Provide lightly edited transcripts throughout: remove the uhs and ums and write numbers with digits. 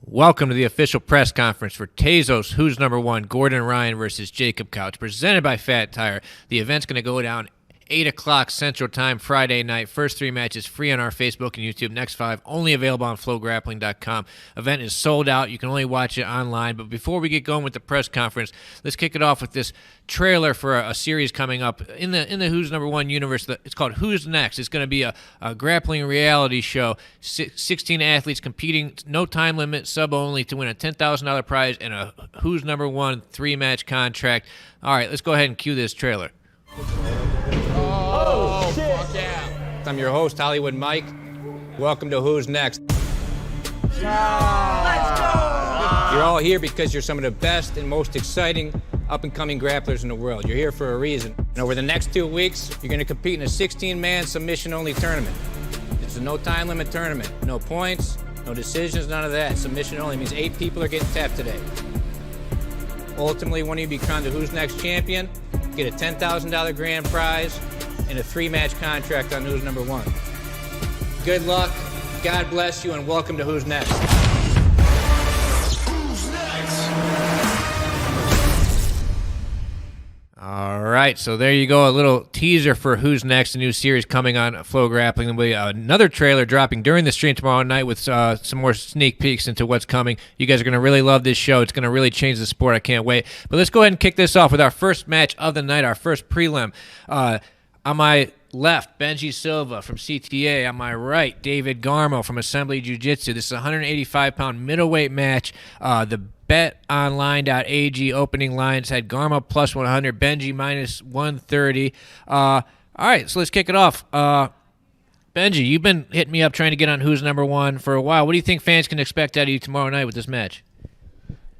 Welcome to the official press conference for Tezos, Who's Number One, Gordon Ryan versus Jacob Couch, presented by Fat Tire. The event's going to go down 8 o'clock Central Time Friday night. First 3 matches free on our Facebook and YouTube. Next 5 only available on FloGrappling.com. Event is sold out. You can only watch it online. But before we get going with the press conference, let's kick it off with this trailer for a series coming up in the Who's Number One universe. It's called Who's Next. It's going to be a grappling reality show. 16 athletes competing, no time limit, sub only, to win a $10,000 prize and a Who's Number One 3-match contract. All right, let's go ahead and cue this trailer. Oh, shit. Fuck yeah. I'm your host, Hollywood Mike. Welcome to Who's Next. Let's go! You're all here because you're some of the best and most exciting up-and-coming grapplers in the world. You're here for a reason. And over the next 2 weeks, you're going to compete in a 16-man submission-only tournament. It's a no-time limit tournament. No points, no decisions, none of that. Submission only means 8 people are getting tapped today. Ultimately, one of you be crowned the Who's Next champion, get a $10,000 grand prize, and a 3-match contract on Who's Number One. Good luck, God bless you, and welcome to Who's Next. Who's Next? All right, so there you go, a little teaser for Who's Next, a new series coming on FloGrappling. There'll be another trailer dropping during the stream tomorrow night with some more sneak peeks into what's coming. You guys are going to really love this show. It's going to really change the sport. I can't wait. But let's go ahead and kick this off with our first match of the night, our first prelim. On my left, Benji Silva from CTA. On my right, David Garmo from Assembly Jiu-Jitsu. This is a 185-pound middleweight match. The betonline.ag opening lines had Garmo plus 100, Benji minus 130. All right, so let's kick it off. Benji, you've been hitting me up trying to get on Who's Number One for a while. What do you think fans can expect out of you tomorrow night with this match?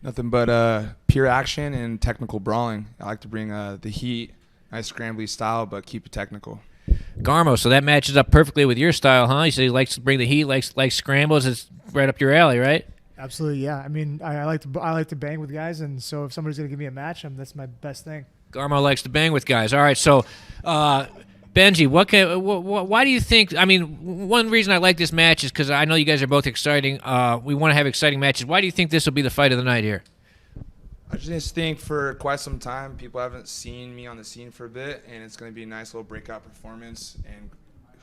Nothing but pure action and technical brawling. I like to bring the heat, nice scrambly style, but keep it technical. Garmo, so that matches up perfectly with your style, huh? You say he likes to bring the heat, likes scrambles. It's right up your alley, right? Absolutely, yeah. I mean, I like to bang with guys, and so if somebody's gonna give me a match, that's my best thing. Garmo likes to bang with guys. All right, so Benji, why do you think? I mean, one reason I like this match is because I know you guys are both exciting. We want to have exciting matches. Why do you think this will be the fight of the night here? I just think for quite some time, people haven't seen me on the scene for a bit, and it's going to be a nice little breakout performance. And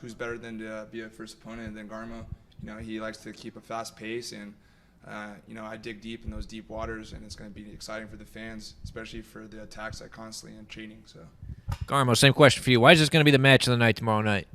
who's better than to be a first opponent than Garmo? You know, he likes to keep a fast pace, and you know, I dig deep in those deep waters, and it's going to be exciting for the fans, especially for the attacks I constantly am training. So, Garmo, same question for you. Why is this going to be the match of the night tomorrow night?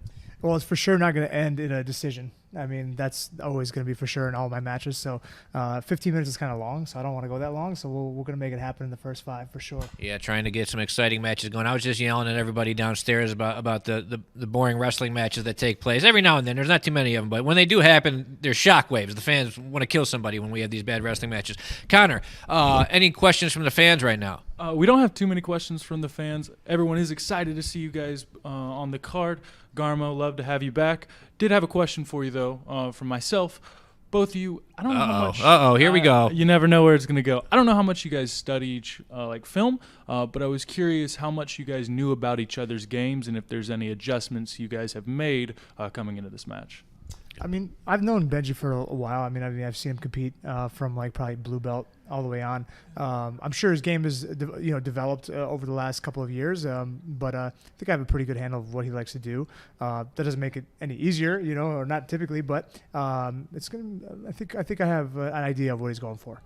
Well, it's for sure not going to end in a decision. I mean, that's always going to be for sure in all my matches. So 15 minutes is kind of long, so I don't want to go that long. So we're going to make it happen in the first 5 for sure. Yeah, trying to get some exciting matches going. I was just yelling at everybody downstairs about the boring wrestling matches that take place. Every now and then, there's not too many of them, but when they do happen, there's shockwaves. The fans want to kill somebody when we have these bad wrestling matches. Connor, any questions from the fans right now? We don't have too many questions from the fans. Everyone is excited to see you guys on the card. Garmo, love to have you back. Did have a question for you, though, from myself. Both of you, I don't know how much. Here we go. You never know where it's going to go. I don't know how much you guys study each film, but I was curious how much you guys knew about each other's games and if there's any adjustments you guys have made coming into this match. I mean, I've known Benji for a while. I mean, I've seen him compete from like probably blue belt all the way on. I'm sure his game has developed over the last couple of years, but I think I have a pretty good handle of what he likes to do. That doesn't make it any easier, or not typically, but it's gonna. I think I have an idea of what he's going for.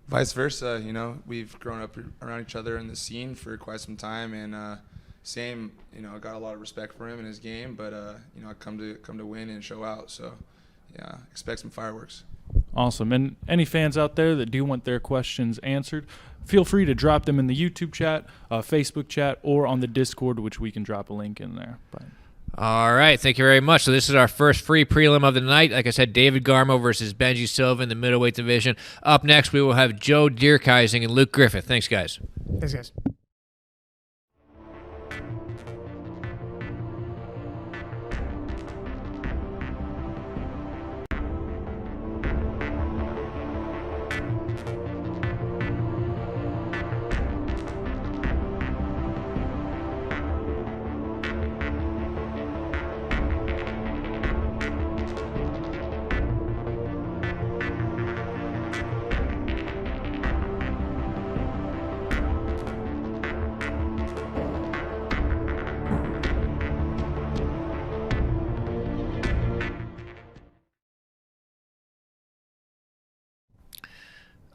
Vice versa, we've grown up around each other in the scene for quite some time, and same, I got a lot of respect for him and his game, but I come to win and show out. So, yeah, expect some fireworks. Awesome. And any fans out there that do want their questions answered, feel free to drop them in the YouTube chat, Facebook chat, or on the Discord, which we can drop a link in there. Bye. All right, thank you very much. So this is our first free prelim of the night. Like I said, David Garmo versus Benji Silva in the middleweight division. Up next, we will have Joe Dierkhising and Luke Griffith. Thanks, guys. Thanks, guys.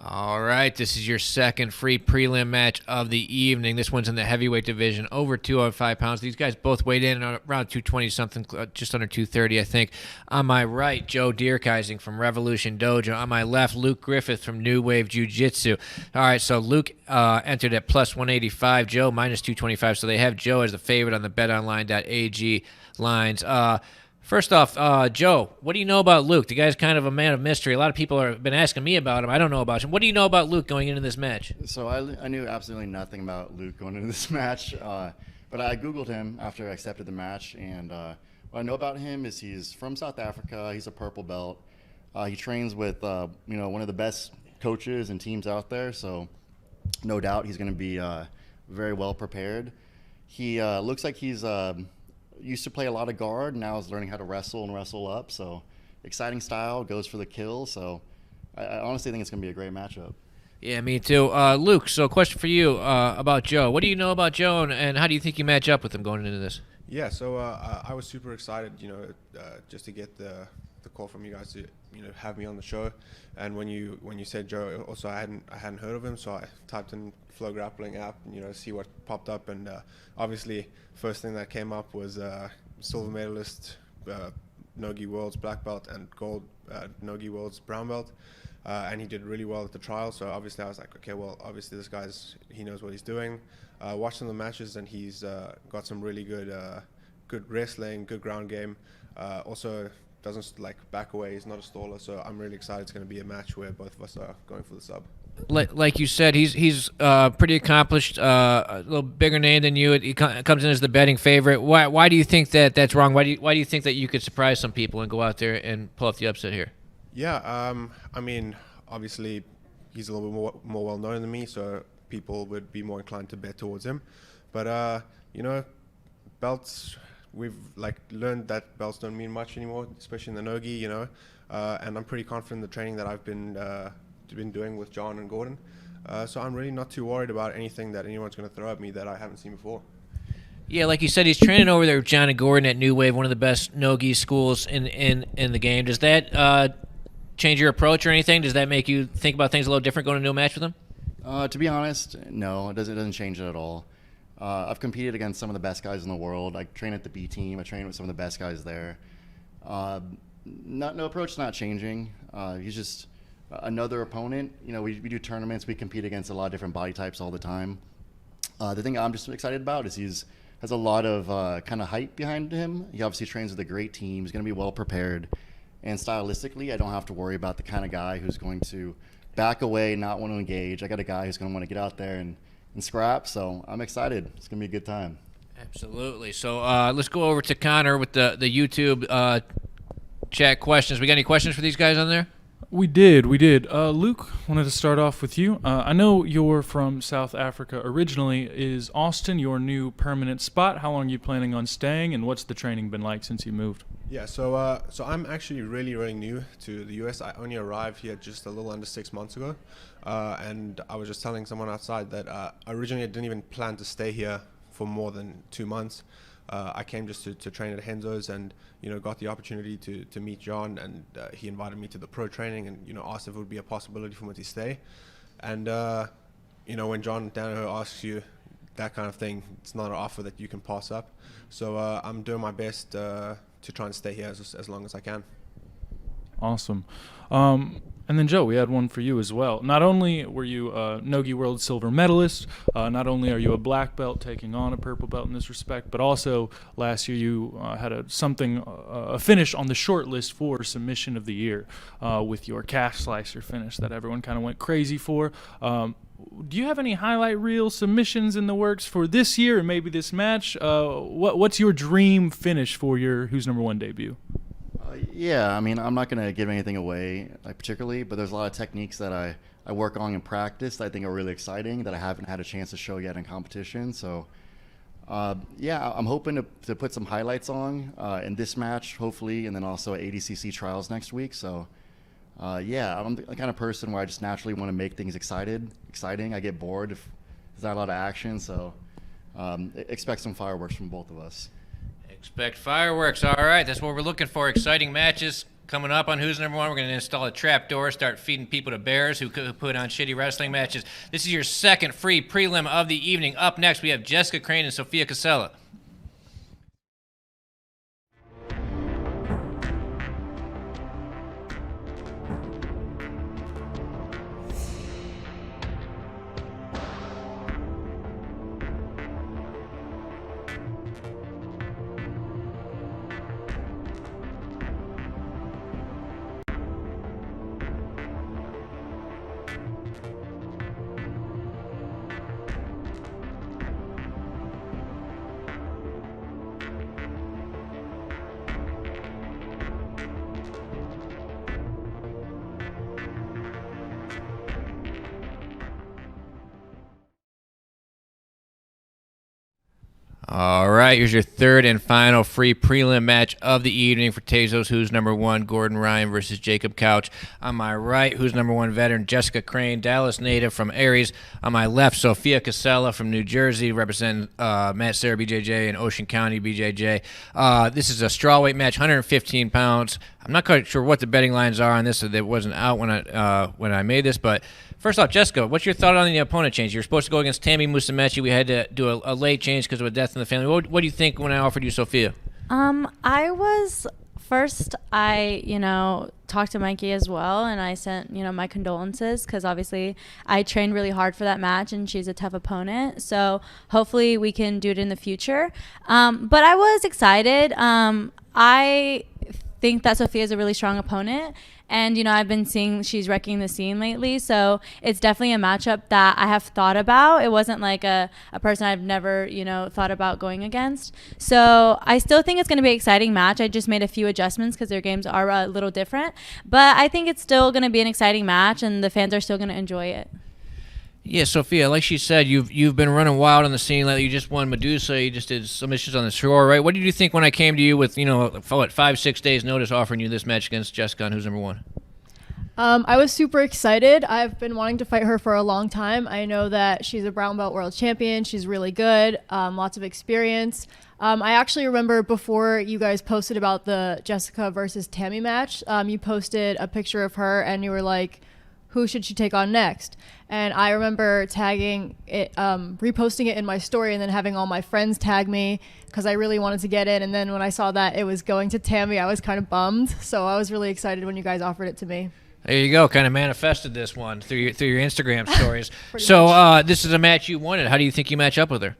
All right, this is your second free prelim match of the evening. This one's in the heavyweight division, over 205 pounds. These guys both weighed in around 220-something, just under 230, I think. On my right, Joe Dierkhising from Revolution Dojo. On my left, Luke Griffith from New Wave Jiu-Jitsu. All right, so Luke entered at plus 185, Joe minus 225, so they have Joe as the favorite on the betonline.ag lines. First off, Joe, what do you know about Luke? The guy's kind of a man of mystery. A lot of people have been asking me about him. I don't know about him. What do you know about Luke going into this match? So I knew absolutely nothing about Luke going into this match, but I Googled him after I accepted the match, and what I know about him is he's from South Africa. He's a purple belt. He trains with one of the best coaches and teams out there, so no doubt he's going to be very well prepared. He looks like he's used to play a lot of guard, now is learning how to wrestle and wrestle up. So exciting style, goes for the kill. So I honestly think it's going to be a great matchup. Yeah, me too. Luke, so question for you about Joe. What do you know about Joe, and how do you think you match up with him going into this? Yeah, so I was super excited, just to get the call from you guys to have me on the show. And when you said Joe, also I hadn't heard of him, so I typed in FloGrappling app, see what popped up, and obviously first thing that came up was silver medalist, Nogi Worlds black belt, and gold Nogi Worlds brown belt, and he did really well at the trial. So obviously I was like, okay, well obviously this he knows what he's doing. Watched some of the matches, and he's got some really good wrestling, good ground game. Also doesn't back away. He's not a staller, so I'm really excited. It's going to be a match where both of us are going for the sub. Like you said, he's pretty accomplished, a little bigger name than you. He comes in as the betting favorite. Why do you think that's wrong? Why do you think that you could surprise some people and go out there and pull off the upset here? Yeah, I mean, obviously he's a little bit more well known than me, so people would be more inclined to bet towards him. But belts, we've learned that belts don't mean much anymore, especially in the Nogi, and I'm pretty confident in the training that I've been doing with John and Gordon. So I'm really not too worried about anything that anyone's going to throw at me that I haven't seen before. Yeah, like you said, he's training over there with John and Gordon at New Wave, one of the best Nogi schools in the game. Does that change your approach or anything? Does that make you think about things a little different going into a match with him? To be honest, no, it doesn't change it at all. I've competed against some of the best guys in the world. I train at the B team. I train with some of the best guys there. No approach, not changing. He's just another opponent. We do tournaments. We compete against a lot of different body types all the time. The thing I'm just excited about is has a lot of kind of hype behind him. He obviously trains with a great team. He's going to be well prepared. And stylistically, I don't have to worry about the kind of guy who's going to back away, not want to engage. I got a guy who's going to want to get out there and scrap. So I'm excited. It's going to be a good time. Absolutely. So let's go over to Connor with the YouTube chat questions. We got any questions for these guys on there? We did. Luke, wanted to start off with you. I know you're from South Africa originally. Is Austin your new permanent spot? How long are you planning on staying, and what's the training been like since you moved? Yeah, so I'm actually really, really new to the US. I only arrived here just a little under 6 months ago, and I was just telling someone outside that originally I didn't even plan to stay here for more than 2 months. I came just to train at Henzo's, and got the opportunity to meet John, and he invited me to the pro training, and asked if it would be a possibility for me to stay. And when John Danaher asks you that kind of thing, it's not an offer that you can pass up. So I'm doing my best to try and stay here as long as I can. Awesome. And then, Joe, we had one for you as well. Not only were you a Nogi World silver medalist, not only are you a black belt taking on a purple belt in this respect, but also last year you had a finish on the short list for submission of the year with your calf slicer finish that everyone kind of went crazy for. Do you have any highlight reel submissions in the works for this year and maybe this match? What's your dream finish for your Who's Number One debut? Yeah, I mean, I'm not going to give anything away particularly, but there's a lot of techniques that I work on in practice that I think are really exciting that I haven't had a chance to show yet in competition. So, yeah, I'm hoping to put some highlights on in this match, hopefully, and then also at ADCC trials next week. So, yeah, I'm the kind of person where I just naturally want to make things exciting. I get bored if there's not a lot of action. So, expect some fireworks from both of us. Expect fireworks. All right, that's what we're looking for. Exciting matches Coming up on Who's Number One, we're going to install a trap door, start feeding people to bears who put on shitty wrestling matches. This is your second free prelim of the evening. Up next, we have Jessica Crane and Sofia Casella. All right, here's your third and final free prelim match of the evening for Tezos. Who's Number One, Gordon Ryan versus Jacob Couch. On my right, Who's Number One veteran Jessica Crane, Dallas native from Aries. On my left, Sofia Casella from New Jersey, representing Matt Sarah BJJ and Ocean County BJJ. This is a strawweight match, 115 pounds. I'm not quite sure what the betting lines are on this. So it wasn't out when I made this, but first off, Jessica, what's your thought on the opponent change? You were supposed to go against Tammy Musumeci. We had to do a late change because of a death in the family. What do you think when I offered you Sofia? I was first. I talked to Mikey as well, and I sent my condolences because obviously I trained really hard for that match, and she's a tough opponent. So hopefully we can do it in the future. But I was excited. I think that Sofia is a really strong opponent. And, I've been seeing she's wrecking the scene lately. So it's definitely a matchup that I have thought about. It wasn't like a person I've never, thought about going against. So I still think it's going to be an exciting match. I just made a few adjustments because their games are a little different. But I think it's still going to be an exciting match, and the fans are still going to enjoy it. Yeah, Sofia, like she said, you've been running wild on the scene lately. You just won Medusa. You just did submissions on the shore, right? What did you think when I came to you with 5-6 days notice offering you this match against Jessica on Who's Number One? I was super excited. I've been wanting to fight her for a long time. I know that she's a brown belt world champion. She's really good, lots of experience. I actually remember before you guys posted about the Jessica versus Tammy match, you posted a picture of her and you were like, who should she take on next? And I remember tagging it, reposting it in my story, and then having all my friends tag me because I really wanted to get in. And then when I saw that it was going to Tammy, I was kind of bummed. So I was really excited when you guys offered it to me. There you go. Kind of manifested this one through your Instagram stories. So this is a match you wanted. How do you think you match up with her?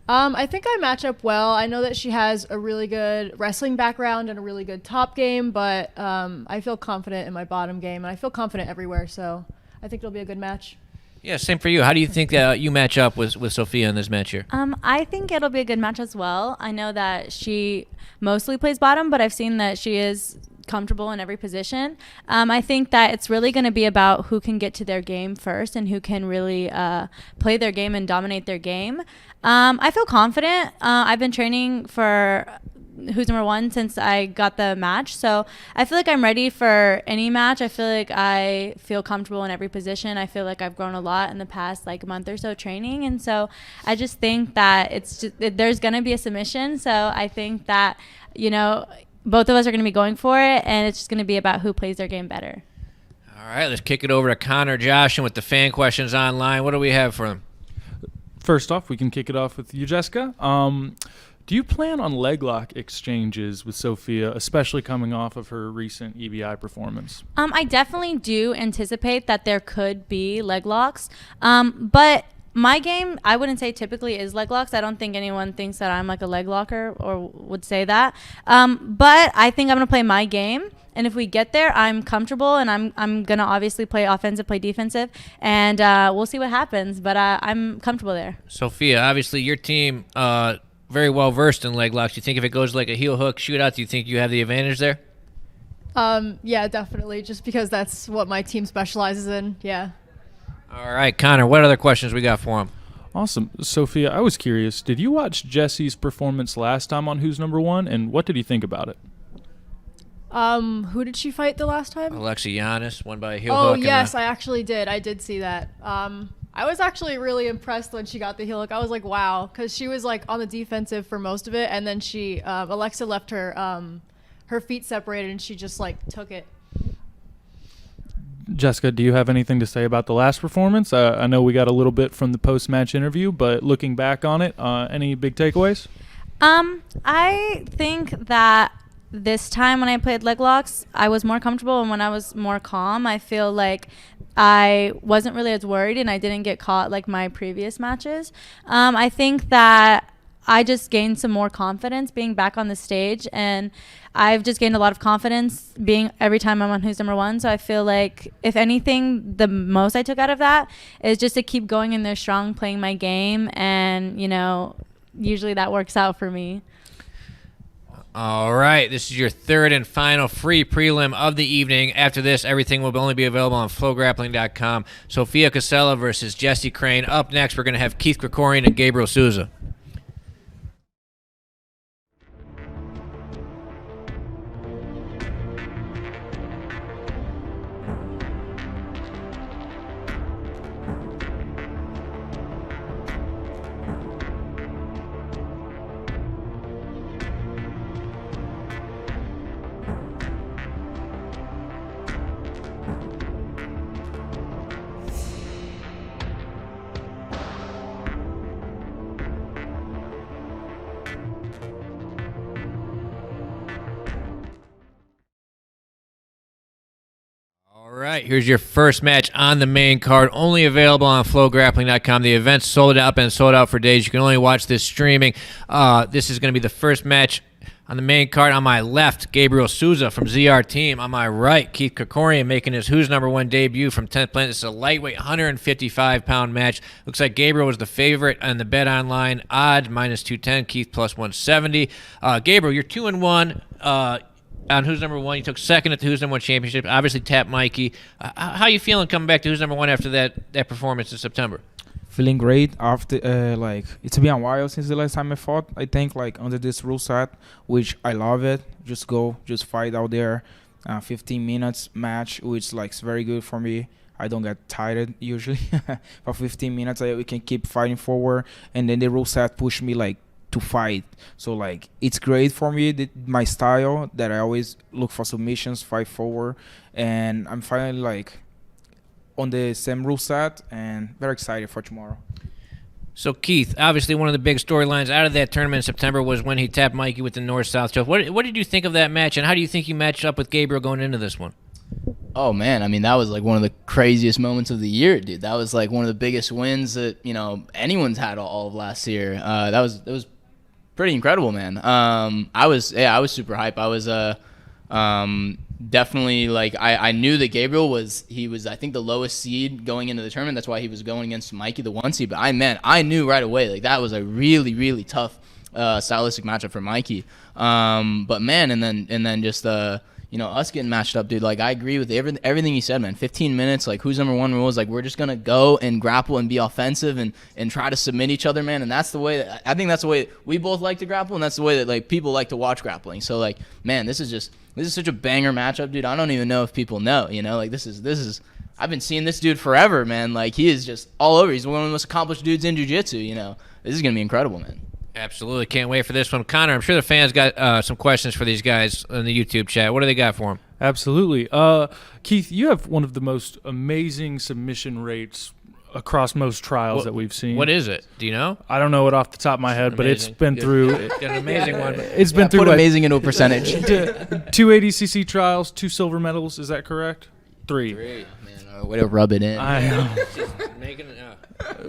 I think I match up well. I know that she has a really good wrestling background and a really good top game, but I feel confident in my bottom game, and I feel confident everywhere, so I think it'll be a good match. Yeah, same for you. How do you think you match up with Sofia in this match here? I think it'll be a good match as well. I know that she mostly plays bottom, but I've seen that she is comfortable in every position. I think that it's really going to be about who can get to their game first and who can really play their game and dominate their game. I feel confident. I've been training for Who's Number One since I got the match, so I feel like I'm ready for any match. I feel like I feel comfortable in every position. I feel like I've grown a lot in the past month or so training, and so I just think that there's going to be a submission. So I think that both of us are going to be going for it, and it's just going to be about who plays their game better. All right, let's kick it over to Connor Joshin with the fan questions online. What do we have for them? First off, we can kick it off with you, Jessica. Do you plan on leg lock exchanges with Sofia, especially coming off of her recent EBI performance? I definitely do anticipate that there could be leg locks, but my game, I wouldn't say typically is leg locks. I don't think anyone thinks that I'm like a leg locker or would say that. But I think I'm going to play my game. And if we get there, I'm comfortable, and I'm going to obviously play offensive, play defensive, and we'll see what happens. But I'm comfortable there. Sofia, obviously your team very well versed in leg locks. Do you think if it goes like a heel hook shootout, do you think you have the advantage there? Yeah, definitely. Just because that's what my team specializes in. Yeah. All right, Connor, what other questions we got for him? Awesome. Sofia, I was curious, did you watch Jesse's performance last time on Who's Number One, and what did you think about it? Who did she fight the last time? Alexa Giannis, won by a heel hook. hook. Oh, yes, I actually did. I did see that. I was actually really impressed when she got the heel hook. I was like, wow, because she was on the defensive for most of it, and then Alexa left her her feet separated and she just like took it. Jessica, do you have anything to say about the last performance? I know we got a little bit from the post-match interview, but looking back on it, any big takeaways? I think that this time when I played leg locks, I was more comfortable, and when I was more calm, I feel like I wasn't really as worried and I didn't get caught like my previous matches. I think that I just gained some more confidence being back on the stage, and I've just gained a lot of confidence being every time I'm on Who's Number One. So I feel like, if anything, the most I took out of that is just to keep going in there strong, playing my game, and, you know, usually that works out for me. All right, this is your third and final free prelim of the evening. After this, everything will only be available on FloGrappling.com. Sofia Casella versus Jessie Crane. Up next, we're going to have Keith Krikorian and Gabriel Souza. All right, here's your first match on the main card, only available on FloGrappling.com. The event's sold out and sold out for days. You can only watch this streaming. This is going to be the first match on the main card. On my left, Gabriel Souza from ZR Team. On my right, Keith Krikorian making his Who's Number One debut from 10th Planet. This is a lightweight 155-pound match. Looks like Gabriel was the favorite on the bet online. Odd, -210. Keith, +170. Gabriel, you're 2-1. On Who's Number One, you took second at the Who's Number One championship. Obviously, tapped Mikey. How you feeling coming back to Who's Number One after that performance in September? Feeling great after it's been a while since the last time I fought. I think under this rule set, which I love it. Just fight out there, 15 minutes match, which is very good for me. I don't get tired usually. For 15 minutes, we can keep fighting forward, and then the rule set push me to fight. So it's great for me, my style that I always look for submissions, fight forward, and I'm finally on the same rule set and very excited for tomorrow. So Keith, obviously one of the big storylines out of that tournament in September was when he tapped Mikey with the north-south choke. What did you think of that match, and how do you think you matched up with Gabriel going into this one? Oh man, I mean that was one of the craziest moments of the year, dude. That was one of the biggest wins that anyone's had all of last year. That was pretty incredible, man. I was super hype. I was definitely I knew that Gabriel was I think the lowest seed going into the tournament. That's why he was going against Mikey, the 1 seed. But I knew right away that was a really, really tough stylistic matchup for Mikey. But man, and then just us getting matched up, dude. I agree with everything you said, man. 15 minutes, Who's Number One rules. We're just gonna go and grapple and be offensive and try to submit each other, man. And that's the way I think that's the way we both like to grapple, and that's the way that people like to watch grappling. So man, this is such a banger matchup, dude. I don't even know if people know, this is I've been seeing this dude forever, man. He is just all over. He's one of the most accomplished dudes in jiu-jitsu, This is gonna be incredible, man. Absolutely. Can't wait for this one. Connor, I'm sure the fans got some questions for these guys in the YouTube chat. What do they got for them? Absolutely. Keith, you have one of the most amazing submission rates across most trials that we've seen. What is it? Do you know? I don't know it off the top of my head, but it's been through. It's an amazing one. It's been through. Put amazing into a percentage. 2 ADCC trials, 2 silver medals. Is that correct? 3. Man, way to rub it in. I know.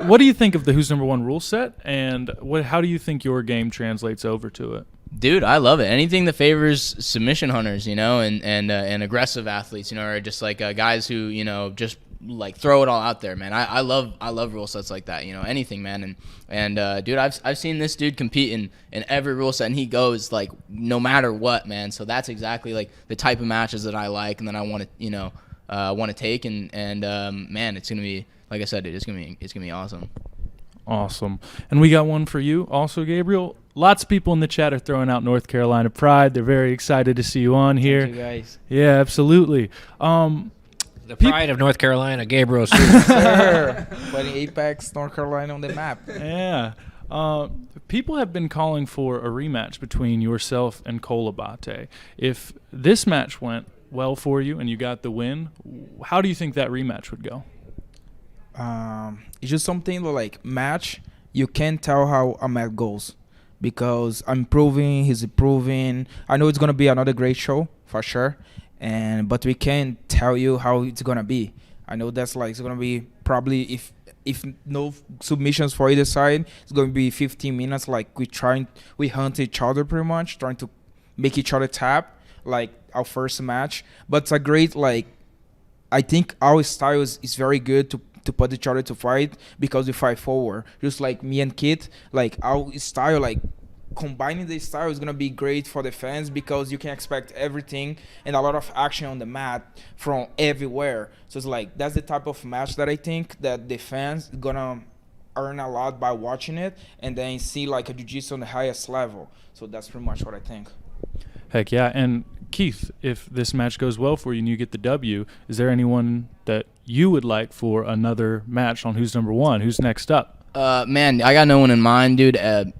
What do you think of the Who's Number One rule set, and how do you think your game translates over to it? Dude, I love it. Anything that favors submission hunters, and aggressive athletes, or just guys who, just throw it all out there, man. I love rule sets like that, anything, man. And dude, I've seen this dude compete in every rule set, and he goes no matter what, man. So that's exactly the type of matches that I like and that I want to take, and man, it's gonna be, like I said, dude, it's gonna be awesome. Awesome. And we got one for you also, Gabriel. Lots of people in the chat are throwing out North Carolina pride. They're very excited to see you on here. Thank you, guys. Yeah, absolutely. The pride of North Carolina, Gabriel Souza. Putting Apex, North Carolina on the map. Yeah. People have been calling for a rematch between yourself and Cole Abate. If this match went well for you and you got the win, how do you think that rematch would go? It's just something like match. You can't tell how a match goes because I'm improving, he's improving. I know it's gonna be another great show for sure, but we can't tell you how it's gonna be. I know that's like it's gonna be probably if no submissions for either side, it's gonna be 15 minutes. Like we hunt each other pretty much, trying to make each other tap like our first match. But it's a great I think our style is very good to put each other to fight because we fight forward. Just like me and Kit, like our style, like combining the style is gonna be great for the fans because you can expect everything and a lot of action on the mat from everywhere. So it's like that's the type of match that I think that the fans gonna earn a lot by watching it and then see like a jiu-jitsu on the highest level. So that's pretty much what I think. Heck yeah. And Keith, if this match goes well for you and you get the W, is there anyone that you would like for another match on Who's Number One? Who's next up? Man, I got no one in mind, dude.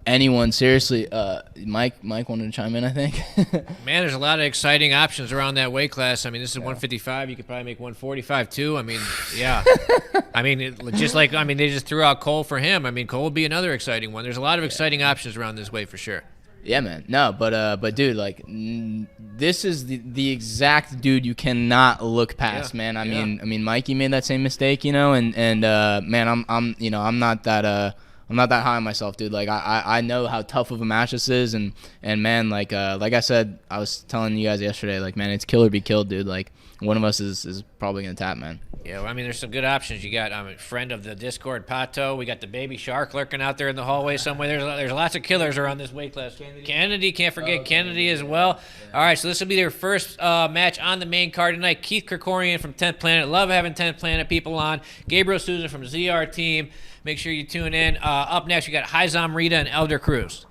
Anyone, seriously. Mike wanted to chime in, I think. Man, there's a lot of exciting options around that weight class. I mean, this is 155. You could probably make 145 too. I mean, yeah. I mean, they just threw out Cole for him. I mean, Cole would be another exciting one. There's a lot of exciting options around this weight for sure. Yeah, man. No, but dude, like, this is the exact dude you cannot look past, man. I mean, Mikey made that same mistake, you know, and man, I'm not that high on myself, dude. Like, I know how tough of a match this is, and man, like I said, I was telling you guys yesterday, like, man, it's kill or be killed, dude. Like, one of us is probably gonna tap, man. Yeah, well, I mean, there's some good options. You got a friend of the Discord, Pato. We got the baby shark lurking out there in the hallway somewhere. There's lots of killers around this weight class. Kennedy, can't forget Kennedy as well. All right, so this will be their first match on the main card tonight. Keith Krikorian from 10th Planet. Love having 10th Planet people on. Gabriel Souza from ZR Team. Make sure you tune in. Up next, we got Haizam Rida and Elder Cruz.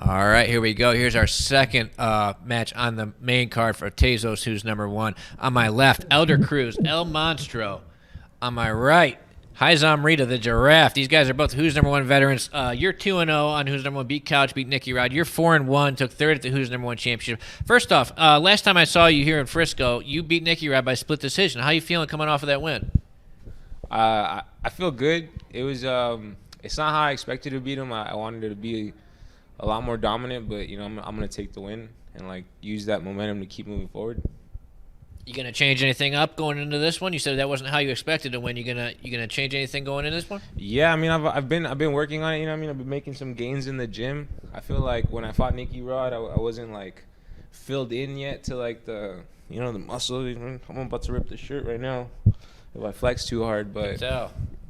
All right, here we go. Here's our second match on the main card for Tezos, Who's Number One. On my left, Elder Cruz, El Monstro. On my right, Haizam Rida, the Giraffe. These guys are both Who's Number One veterans. You're 2-0 on Who's Number One. Beat Couch, beat Nicky Rod. You're 4-1, took third at the Who's Number One championship. First off, last time I saw you here in Frisco, you beat Nicky Rod by split decision. How you feeling coming off of that win? I feel good. It was it's not how I expected to beat him. I wanted it to be a lot more dominant, but you know I'm gonna take the win and like use that momentum to keep moving forward. You gonna change anything up going into this one? You said that wasn't how you expected to win. You gonna change anything going into this one? Yeah, I mean I've been working on it. You know, what I mean I've been making some gains in the gym. I feel like when I fought Nicky Rod, I wasn't like filled in yet to like the the muscle. I'm about to rip the shirt right now if I flex too hard, but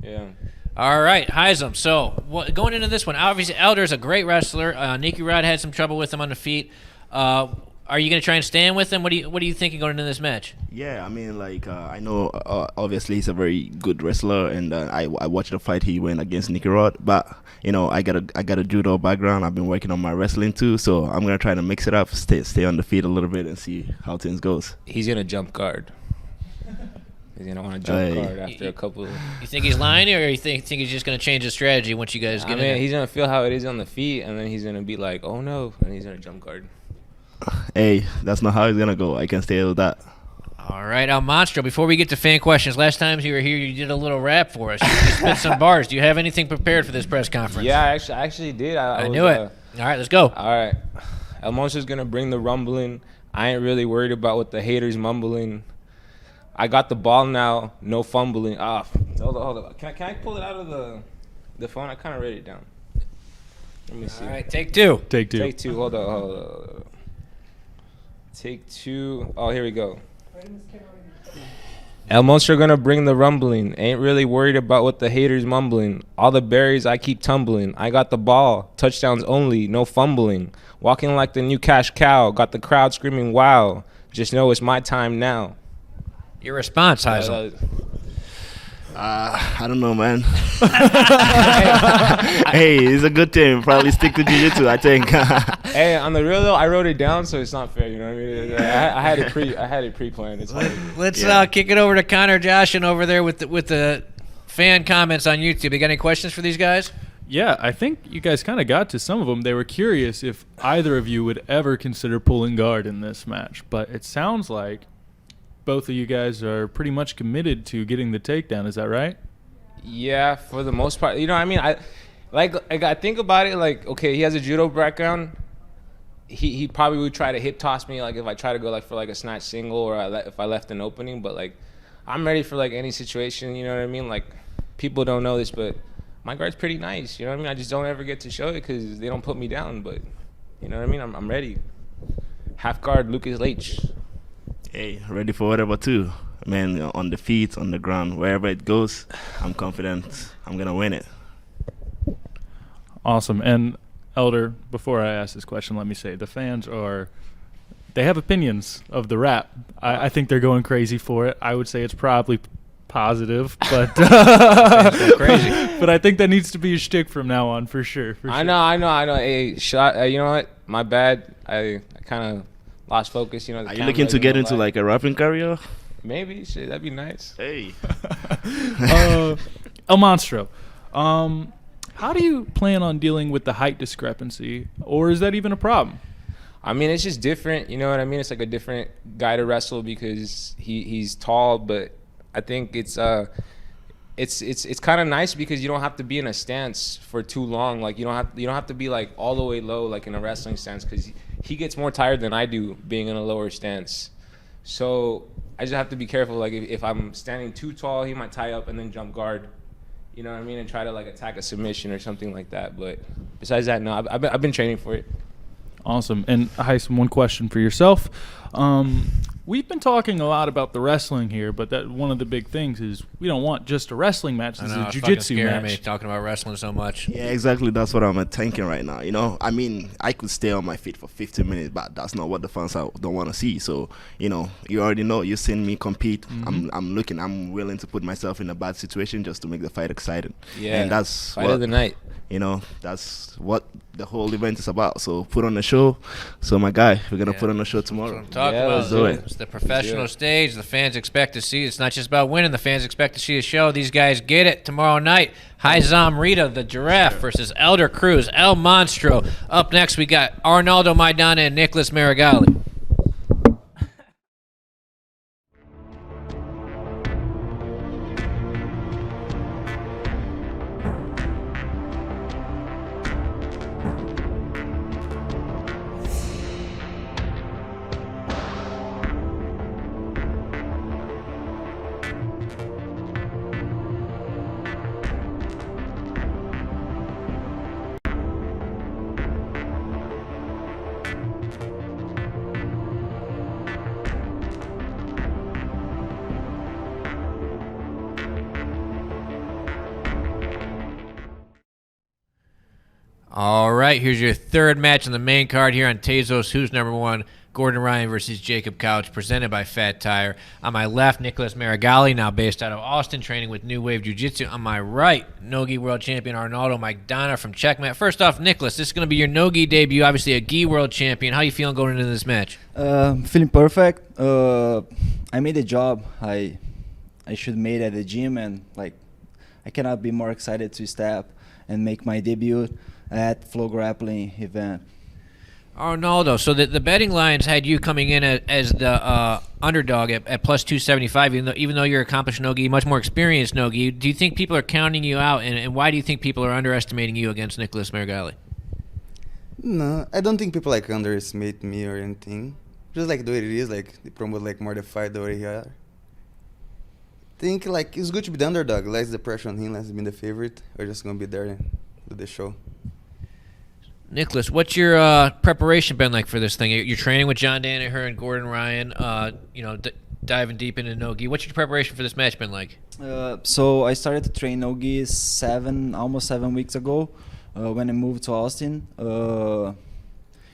yeah. All right, Haizam. So going into this one, obviously Elder's a great wrestler. Nicky Rod had some trouble with him on the feet. Are you going to try and stand with him? What are you thinking going into this match? Yeah, I mean, like I know obviously he's a very good wrestler, and I watched the fight he went against Nicky Rod, but I got a judo background. I've been working on my wrestling too, so I'm gonna try to mix it up, stay on the feet a little bit, and see how things goes. He's gonna jump guard. He's gonna want to jump guard after a couple. You think he's lying, or you think he's just gonna change his strategy once you guys get in there? He's gonna feel how it is on the feet, and then he's gonna be like, "Oh no," and he's gonna jump guard. Hey, that's not how it's gonna go. I can stay with that. All right, El Monstro, before we get to fan questions, last time you were here, you did a little rap for us. You spit some bars. Do you have anything prepared for this press conference? Yeah, I actually did. I knew it. All right, let's go. All right. El Monstro's going to bring the rumbling. I ain't really worried about what the haters mumbling. I got the ball now, no fumbling. Hold on. Can I pull it out of the phone? I kind of wrote it down. Let me see. All right, take two. Take two. Hold on. Take 2. Oh, here we go. El Monstro gonna bring the rumbling. Ain't really worried about what the haters mumbling. All the berries I keep tumbling. I got the ball. Touchdowns only, no fumbling. Walking like the new cash cow. Got the crowd screaming wow. Just know it's my time now. Your response, Heisel. I don't know, man. Hey, it's a good team. Probably stick to jiu-jitsu, I think. Hey, on the real though, I wrote it down, so it's not fair. You know what I mean? I had it pre-planned. It's Let's kick it over to Connor, Josh, and over there with the fan comments on YouTube. You got any questions for these guys? Yeah, I think you guys kind of got to some of them. They were curious if either of you would ever consider pulling guard in this match, but it sounds like both of you guys are pretty much committed to getting the takedown. Is that right? Yeah, for the most part. You know, I mean, I think about it. Like, okay, he has a judo background. He probably would try to hip toss me, like if I try to go like for like a snatch single or if I left an opening. But like, I'm ready for like any situation. You know what I mean? Like, people don't know this, but my guard's pretty nice. You know what I mean? I just don't ever get to show it because they don't put me down. But you know what I mean? I'm ready. Half guard, Lucas Leitch. Hey, ready for whatever too. Man, on the feet, on the ground, wherever it goes, I'm confident I'm going to win it. Awesome. And Elder, before I ask this question, let me say the fans they have opinions of the rap. I think they're going crazy for it. I would say it's probably positive, but crazy. But I think that needs to be a shtick from now on for sure. I know. Hey, you know what? My bad. I kind of lost focus. You know. Are you looking to get into like a rapping career? Maybe. Shit, that'd be nice. Hey. El Monstro. How do you plan on dealing with the height discrepancy, or is that even a problem? I mean, it's just different. You know what I mean? It's like a different guy to wrestle because he's tall, but I think it's kind of nice because you don't have to be in a stance for too long. Like you don't have to be like all the way low like in a wrestling stance because he gets more tired than I do being in a lower stance. So I just have to be careful. Like if I'm standing too tall, he might tie up and then jump guard. You know what I mean? And try to like attack a submission or something like that. But besides that, no, I've been training for it. Awesome. And Heisem, one question for yourself. We've been talking a lot about the wrestling here, but that one of the big things is we don't want just a wrestling match. This is a jiu-jitsu match. Me talking about wrestling so much. Yeah, exactly. That's what I'm thinking right now. You know, I mean, I could stay on my feet for 15 minutes, but that's not what the fans don't want to see. So, you know, you already know. You've seen me compete. Mm-hmm. I'm willing to put myself in a bad situation just to make the fight exciting. Yeah, and that's fight of the night. You know, that's what the whole event is about. So put on the show. So my guy, we're gonna put on the show tomorrow. That's what I'm talking about. Let's do it. It's the professional stage. The fans expect to see. It's not just about winning. The fans expect to see a show. These guys get it tomorrow night. Heisem Rida, the Giraffe, versus Elder Cruz, El Monstro. Up next, we got Arnaldo Maidana and Nicholas Meregali. All right, here's your third match on the main card here on Tezos. Who's number one? Gordon Ryan versus Jacob Couch, presented by Fat Tire. On my left, Nicholas Meregali, now based out of Austin, training with New Wave Jiu-Jitsu. On my right, Nogi World Champion Arnaldo Maidana from Checkmat. First off, Nicholas, this is going to be your Nogi debut, obviously a Gi World Champion. How you feeling going into this match? Feeling perfect. I made the job I should made at the gym, and like I cannot be more excited to step and make my debut at FloGrappling event. Arnaldo, so the betting lines had you coming in as the underdog at plus 275, even though you're accomplished Nogi, much more experienced Nogi. Do you think people are counting you out, and why do you think people are underestimating you against Nicholas Meregali? No, I don't think people like underestimate me or anything. Just like the way it is, like they promote like more the fight the way he are. Think like it's good to be the underdog. Less the pressure on him, less being the favorite. We're just gonna be there and do the show. Nicholas, what's your preparation been like for this thing? You're training with John Danaher and Gordon Ryan, diving deep into Nogi. What's your preparation for this match been like? So I started to train Nogi almost 7 weeks ago when I moved to Austin.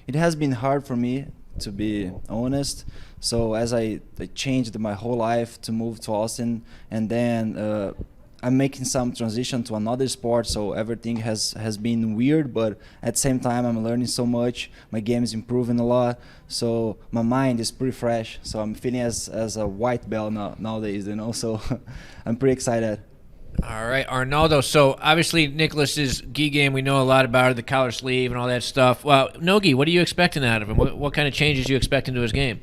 It has been hard for me, to be honest. So as I changed my whole life to move to Austin, and then I'm making some transition to another sport, so everything has been weird, but at the same time I'm learning so much. My game is improving a lot, so my mind is pretty fresh. So I'm feeling as a white belt nowadays, so I'm pretty excited. All right, Arnaldo. So obviously Nicholas's gi game, we know a lot about it, the collar sleeve and all that stuff. Well, Nogi, what are you expecting out of him? What kind of changes are you expecting to his game?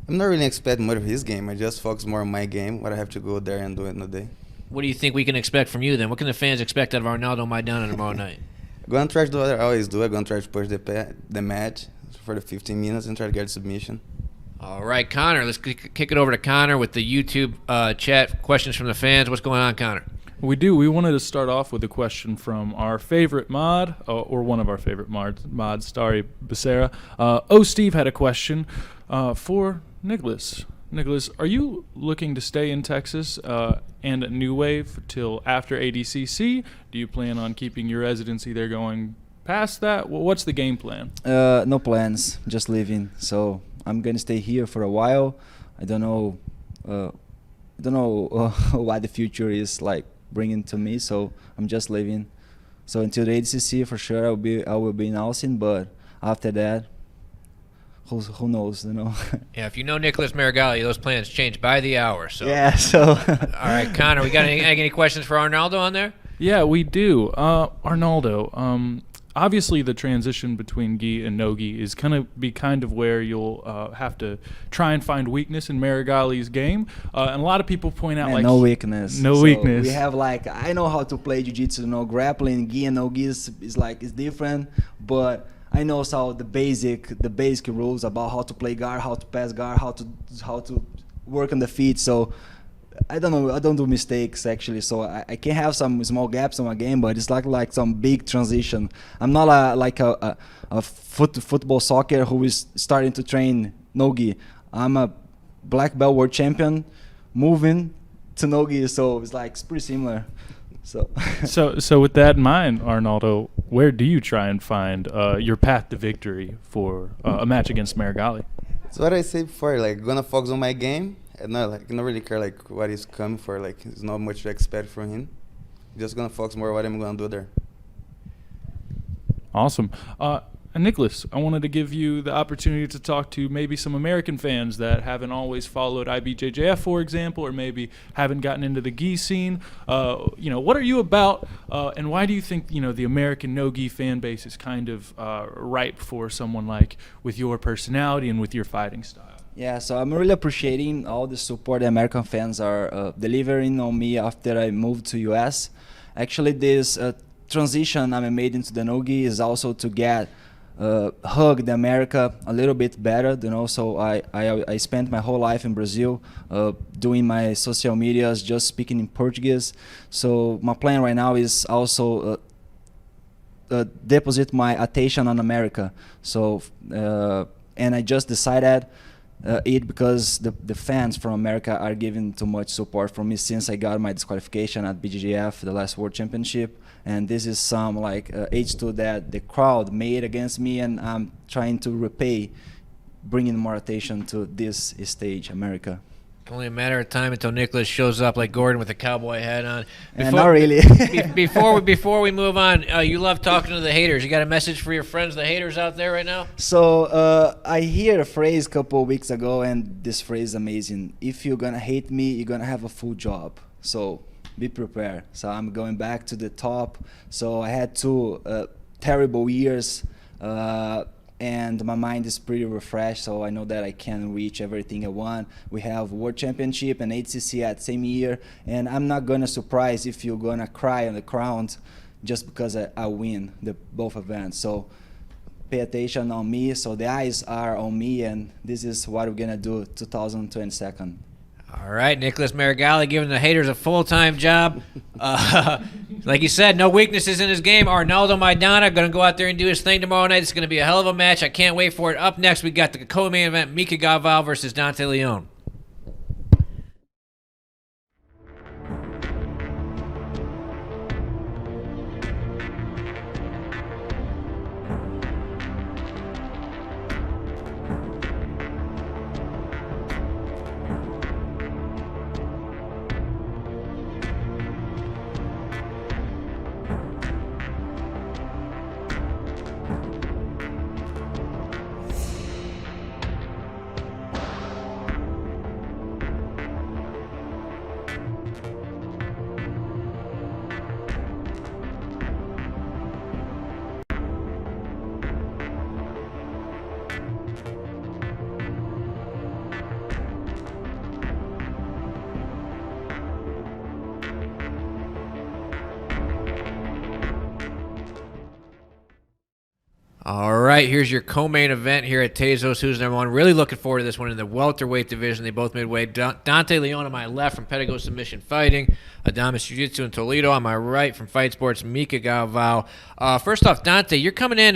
I'm not really expecting much of his game. I just focus more on my game, what I have to go there and do it in a day. What do you think we can expect from you then? What can the fans expect out of Arnaldo Maidana tomorrow night? I'm going to try to do what I always do. I'm going to try to push the match for the 15 minutes and try to get a submission. All right, Connor, let's kick it over to Connor with the YouTube chat questions from the fans. What's going on, Connor? We do. We wanted to start off with a question from our favorite mod, or one of our favorite mods, Starry Becerra. Steve had a question for Nicholas. Nicholas, are you looking to stay in Texas and New Wave till after ADCC? Do you plan on keeping your residency there going past that? What's the game plan? No plans, just living. So I'm gonna stay here for a while. I don't know what the future is like bringing to me. So I'm just living. So until the ADCC, for sure, I will be in Austin. But after that, who knows, Yeah, if you know Nicholas Meregali, those plans change by the hour. So yeah. So all right, Connor, we got any questions for Arnaldo on there? Yeah, we do. Arnaldo, obviously the transition between gi and no gi is going to be kind of where you'll have to try and find weakness in Meregali's game. And a lot of people point out no weakness. No weakness. We have I know how to play jiu-jitsu, grappling, gi and no gi is different, but I know the basic rules about how to play guard, how to pass guard, how to work on the feet. So I don't know. I don't do mistakes actually. So I can have some small gaps in my game, but it's like some big transition. I'm not a football soccer who is starting to train no-gi. I'm a black belt world champion moving to no-gi, so it's pretty similar. So with that in mind, Arnaldo, where do you try and find your path to victory for a match against Meregali? So what I said before, gonna focus on my game and not really care what he's coming for. There's not much to expect from him. Just gonna focus more on what I'm gonna do there. Awesome. And Nicholas, I wanted to give you the opportunity to talk to maybe some American fans that haven't always followed IBJJF, for example, or maybe haven't gotten into the gi scene. What are you about, and why do you think the American no-gi fan base is kind of ripe for someone with your personality and with your fighting style? Yeah, so I'm really appreciating all the support the American fans are delivering on me after I moved to US. Actually, this transition I made into the no-gi is also to get hug the America a little bit better, So I spent my whole life in Brazil doing my social medias, just speaking in Portuguese. So my plan right now is also deposit my attention on America. So and I just decided it because the fans from America are giving too much support for me since I got my disqualification at BJJF, the last World Championship. And this is some H2 that the crowd made against me, and I'm trying to repay, bringing more attention to this stage, America. Only a matter of time until Nicholas shows up like Gordon with a cowboy hat on. Not really. before we move on, you love talking to the haters. You got a message for your friends, the haters out there right now? So I hear a phrase a couple of weeks ago, and this phrase is amazing. If you're going to hate me, you're going to have a full job. So be prepared. So I'm going back to the top. So I had 2 terrible years, and my mind is pretty refreshed. So I know that I can reach everything I want. We have World Championship and HCC at same year, and I'm not gonna surprise if you're gonna cry on the ground just because I win both events. So pay attention on me. So the eyes are on me, and this is what we're gonna do 2022. All right, Nicholas Meregali giving the haters a full-time job. Like you said, no weaknesses in his game. Arnaldo Maidana going to go out there and do his thing tomorrow night. It's going to be a hell of a match. I can't wait for it. Up next, we got the co-main event, Mika Galvao versus Dante Leon. All right, here's your co-main event here at Tezos. Who's number one? Really looking forward to this one in the welterweight division. They both midway. Dante Leon on my left from Pedigo Submission Fighting. Adamas Jiu-Jitsu in Toledo on my right from Fight Sports, Mika Galvao. First off, Dante, you're coming in.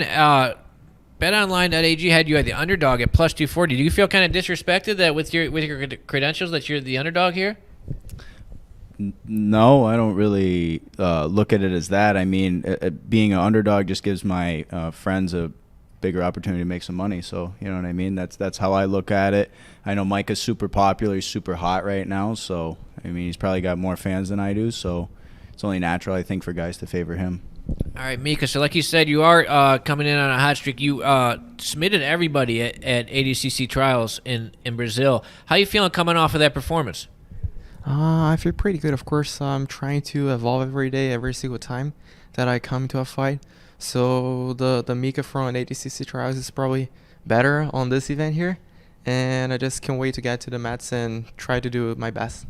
BetOnline.ag had you at the underdog at plus 240. Do you feel kind of disrespected that with your credentials that you're the underdog here? No, I don't really look at it as that. I mean, being an underdog just gives my friends a bigger opportunity to make some money. So, you know what I mean? That's how I look at it. I know Mike is super popular. He's super hot right now. So, I mean, he's probably got more fans than I do. So, it's only natural, I think, for guys to favor him. All right, Mika. So, like you said, you are coming in on a hot streak. You submitted everybody at ADCC trials in Brazil. How you feeling coming off of that performance? I feel pretty good. Of course, I'm trying to evolve every day, every single time that I come to a fight. So the Mika from ADCC trials is probably better on this event here, and I just can't wait to get to the mats and try to do my best.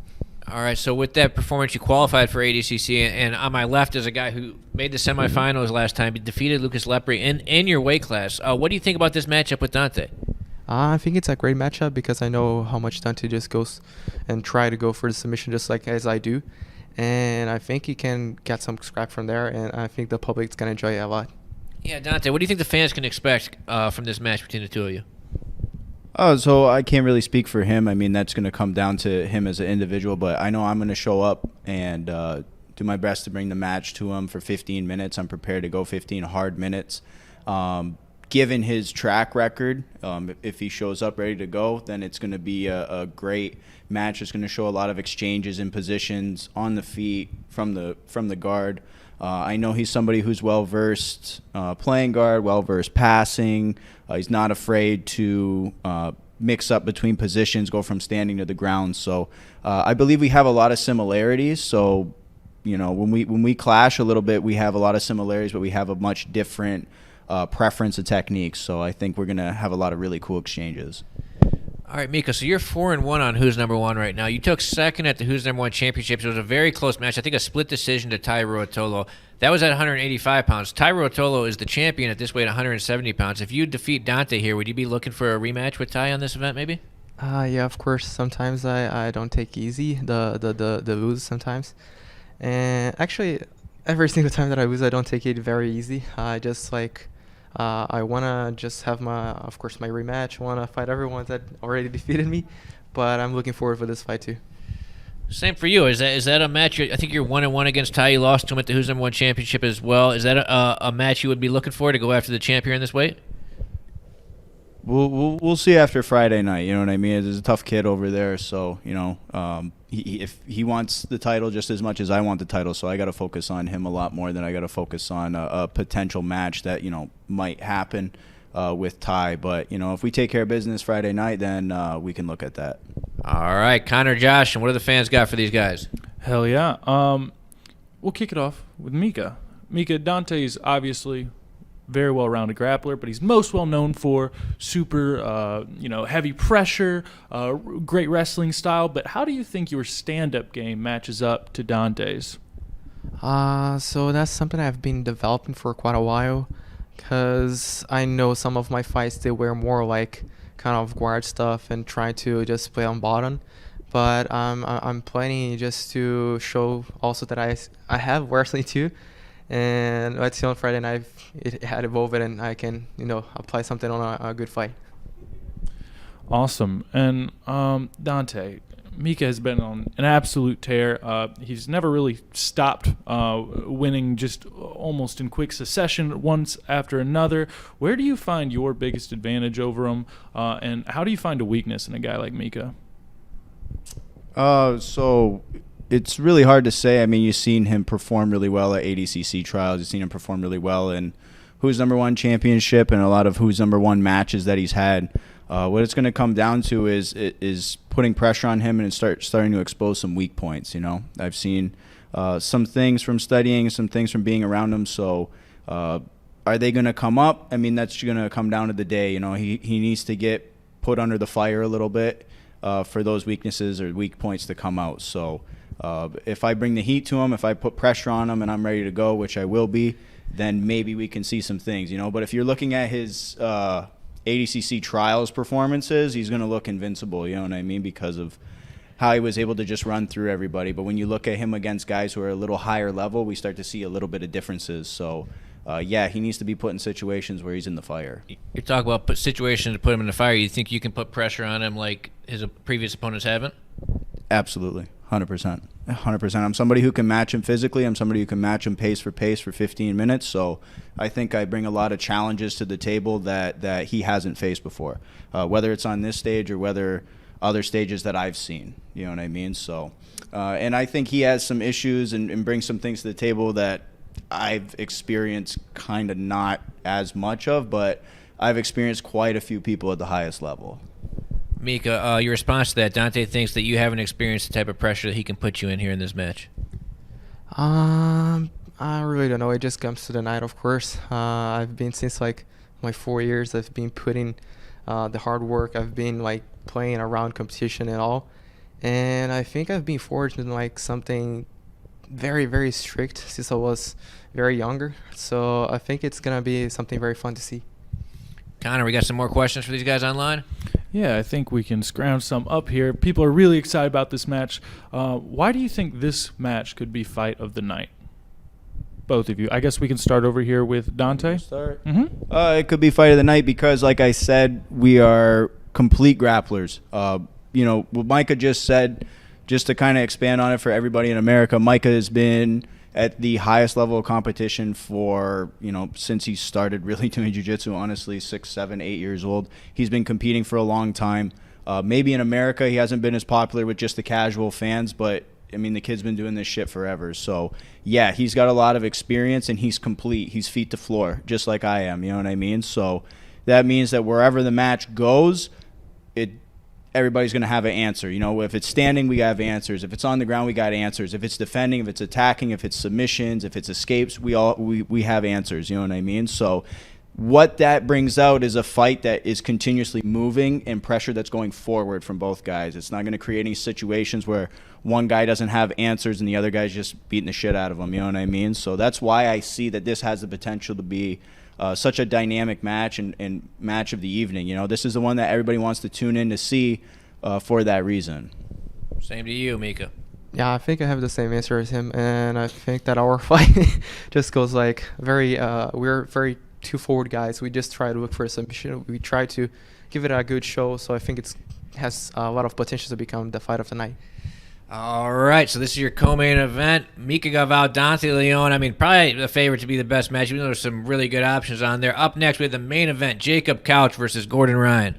All right, so with that performance, you qualified for ADCC, and on my left is a guy who made the semifinals last time. He defeated Lucas Lepre in your weight class. What do you think about this matchup with Dante? I think it's a great matchup because I know how much Dante just goes and try to go for the submission just like as I do. And I think he can get some scrap from there, and I think the public's going to enjoy it a lot. Yeah, Dante, what do you think the fans can expect from this match between the two of you? Oh, so I can't really speak for him. I mean, that's going to come down to him as an individual, but I know I'm going to show up and do my best to bring the match to him for 15 minutes. I'm prepared to go 15 hard minutes. Given his track record, if he shows up ready to go, then it's going to be a great match. It's going to show a lot of exchanges in positions on the feet from the guard. I know he's somebody who's well-versed playing guard, well-versed passing. He's not afraid to mix up between positions, go from standing to the ground. So I believe we have a lot of similarities. So, you know, when we clash a little bit, we have a lot of similarities, but we have a much different preference of techniques. So I think we're going to have a lot of really cool exchanges. All right, Mika, so you're 4-1 on Who's Number One right now. You took second at the Who's Number One Championships. It was a very close match. I think a split decision to Tai Ruotolo. That was at 185 pounds. Tai Ruotolo is the champion at this weight, 170 pounds. If you defeat Dante here, would you be looking for a rematch with Tai on this event, maybe? Yeah, of course. Sometimes I don't take easy the lose sometimes. And actually, every single time that I lose, I don't take it very easy. I just like... I want to just have my rematch. I want to fight everyone that already defeated me, but I'm looking forward for this fight too. Same for you. Is that a match? I think you're 1-1 against Tai. You lost to him at the Who's Number One Championship as well. Is that a match you would be looking for to go after the champion in this weight? We'll see after Friday night. You know what I mean? There's a tough kid over there, so you know if he wants the title just as much as I want the title, so I got to focus on him a lot more than I got to focus on a potential match that might happen with Tai. But if we take care of business Friday night, then we can look at that. All right, Connor, Josh, and what do the fans got for these guys? Hell yeah. We'll kick it off with Mika. Mika, Dante's obviously very well-rounded grappler, but he's most well known for super, heavy pressure, great wrestling style. But how do you think your stand-up game matches up to Dante's? So that's something I've been developing for quite a while, because I know some of my fights, they were more like kind of guard stuff and try to just play on bottom. but I'm planning just to show also that I have wrestling too, and let's see on Friday night it had evolved and I can apply something on a good fight. Awesome. And Dante, Mika has been on an absolute tear. He's never really stopped winning, just almost in quick succession, once after another. Where do you find your biggest advantage over him, and how do you find a weakness in a guy like Mika? So it's really hard to say. I mean, you've seen him perform really well at ADCC trials. You've seen him perform really well in Who's Number One championship and a lot of Who's Number One matches that he's had. What it's going to come down to is putting pressure on him and starting to expose some weak points. I've seen some things from studying, some things from being around him. So are they going to come up? I mean, that's going to come down to the day. He needs to get put under the fire a little bit for those weaknesses or weak points to come out. So if I bring the heat to him, if I put pressure on him and I'm ready to go, which I will be, then maybe we can see some things. But if you're looking at his ADCC trials performances, he's going to look invincible, you know what I mean, because of how he was able to just run through everybody. But when you look at him against guys who are a little higher level, we start to see a little bit of differences. So, he needs to be put in situations where he's in the fire. You're talking about situations to put him in the fire. You think you can put pressure on him like his previous opponents haven't? Absolutely. 100%. 100%. I'm somebody who can match him physically. I'm somebody who can match him pace for 15 minutes. So I think I bring a lot of challenges to the table that he hasn't faced before, whether it's on this stage or whether other stages that I've seen. You know what I mean? So, and I think he has some issues and brings some things to the table that I've experienced kind of not as much of, but I've experienced quite a few people at the highest level. Mika, your response to that, Dante thinks that you haven't experienced the type of pressure that he can put you in here in this match. I really don't know. It just comes to the night, of course. I've been since like my 4 years. I've been putting the hard work. I've been like playing around competition and all. And I think I've been forged in like something very, very strict since I was very younger. So I think it's going to be something very fun to see. Connor, we got some more questions for these guys online? Yeah, I think we can scrounge some up here. People are really excited about this match. Why do you think this match could be fight of the night? Both of you. I guess we can start over here with Dante. It could be fight of the night because, like I said, we are complete grapplers. What Micah just said, just to kind of expand on it for everybody in America, Micah has been at the highest level of competition for, since he started really doing jiu-jitsu, honestly, 6, 7, 8 years old. He's been competing for a long time. Maybe in America he hasn't been as popular with just the casual fans, but, I mean, the kid's been doing this shit forever. So, yeah, he's got a lot of experience, and he's complete. He's feet to floor, just like I am, you know what I mean? So that means that wherever the match goes, everybody's going to have an answer. If it's standing, we have answers. If it's on the ground, we got answers. If it's defending, if it's attacking, if it's submissions, if it's escapes, we have answers. You know what I mean? So what that brings out is a fight that is continuously moving and pressure that's going forward from both guys. It's not going to create any situations where one guy doesn't have answers and the other guy's just beating the shit out of him. You know what I mean? So that's why I see that this has the potential to be such a dynamic match and match of the evening. This is the one that everybody wants to tune in to see for that reason. Same to you, Mika. Yeah, I think I have the same answer as him, and I think that our fight just goes like we're very two forward guys. We just try to look for a submission. We try to give it a good show, so I think it has a lot of potential to become the fight of the night. All right, so this is your co-main event. Mika Galvao, Dante Leon. I mean, probably the favorite to be the best match. Even though there's some really good options on there. Up next, we have the main event, Jacob Couch versus Gordon Ryan.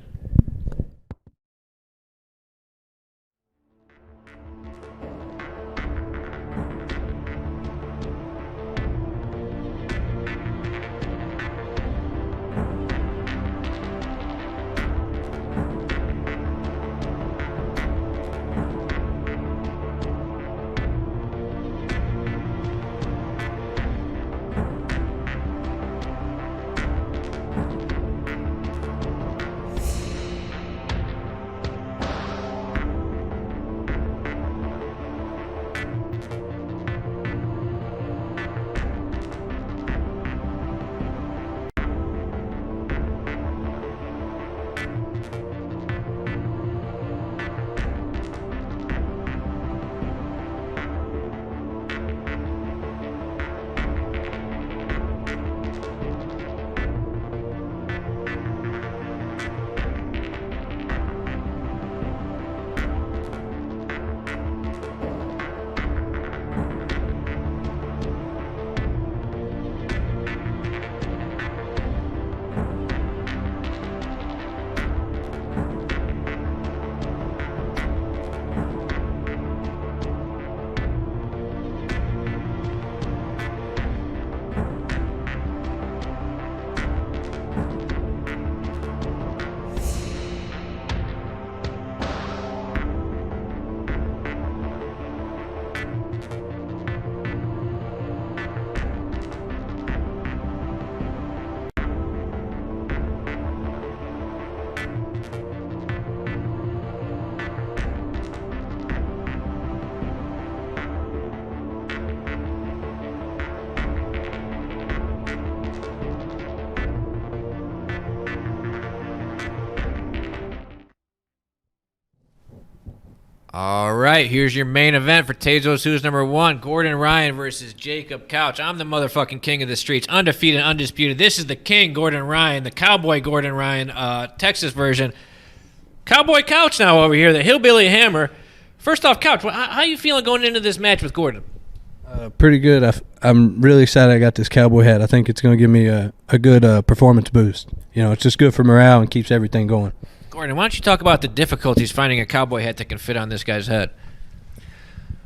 All right, here's your main event for Tezos Who's Number 1, Gordon Ryan versus Jacob Couch. I'm the motherfucking king of the streets, undefeated, undisputed. This is the king, Gordon Ryan, the cowboy Gordon Ryan, Texas version. Cowboy Couch now over here, the hillbilly hammer. First off, Couch, how you feeling going into this match with Gordon? Pretty good. I'm really excited I got this cowboy hat. I think it's going to give me a good performance boost. You know, it's just good for morale and keeps everything going. Gordon, why don't you talk about the difficulties finding a cowboy hat that can fit on this guy's head?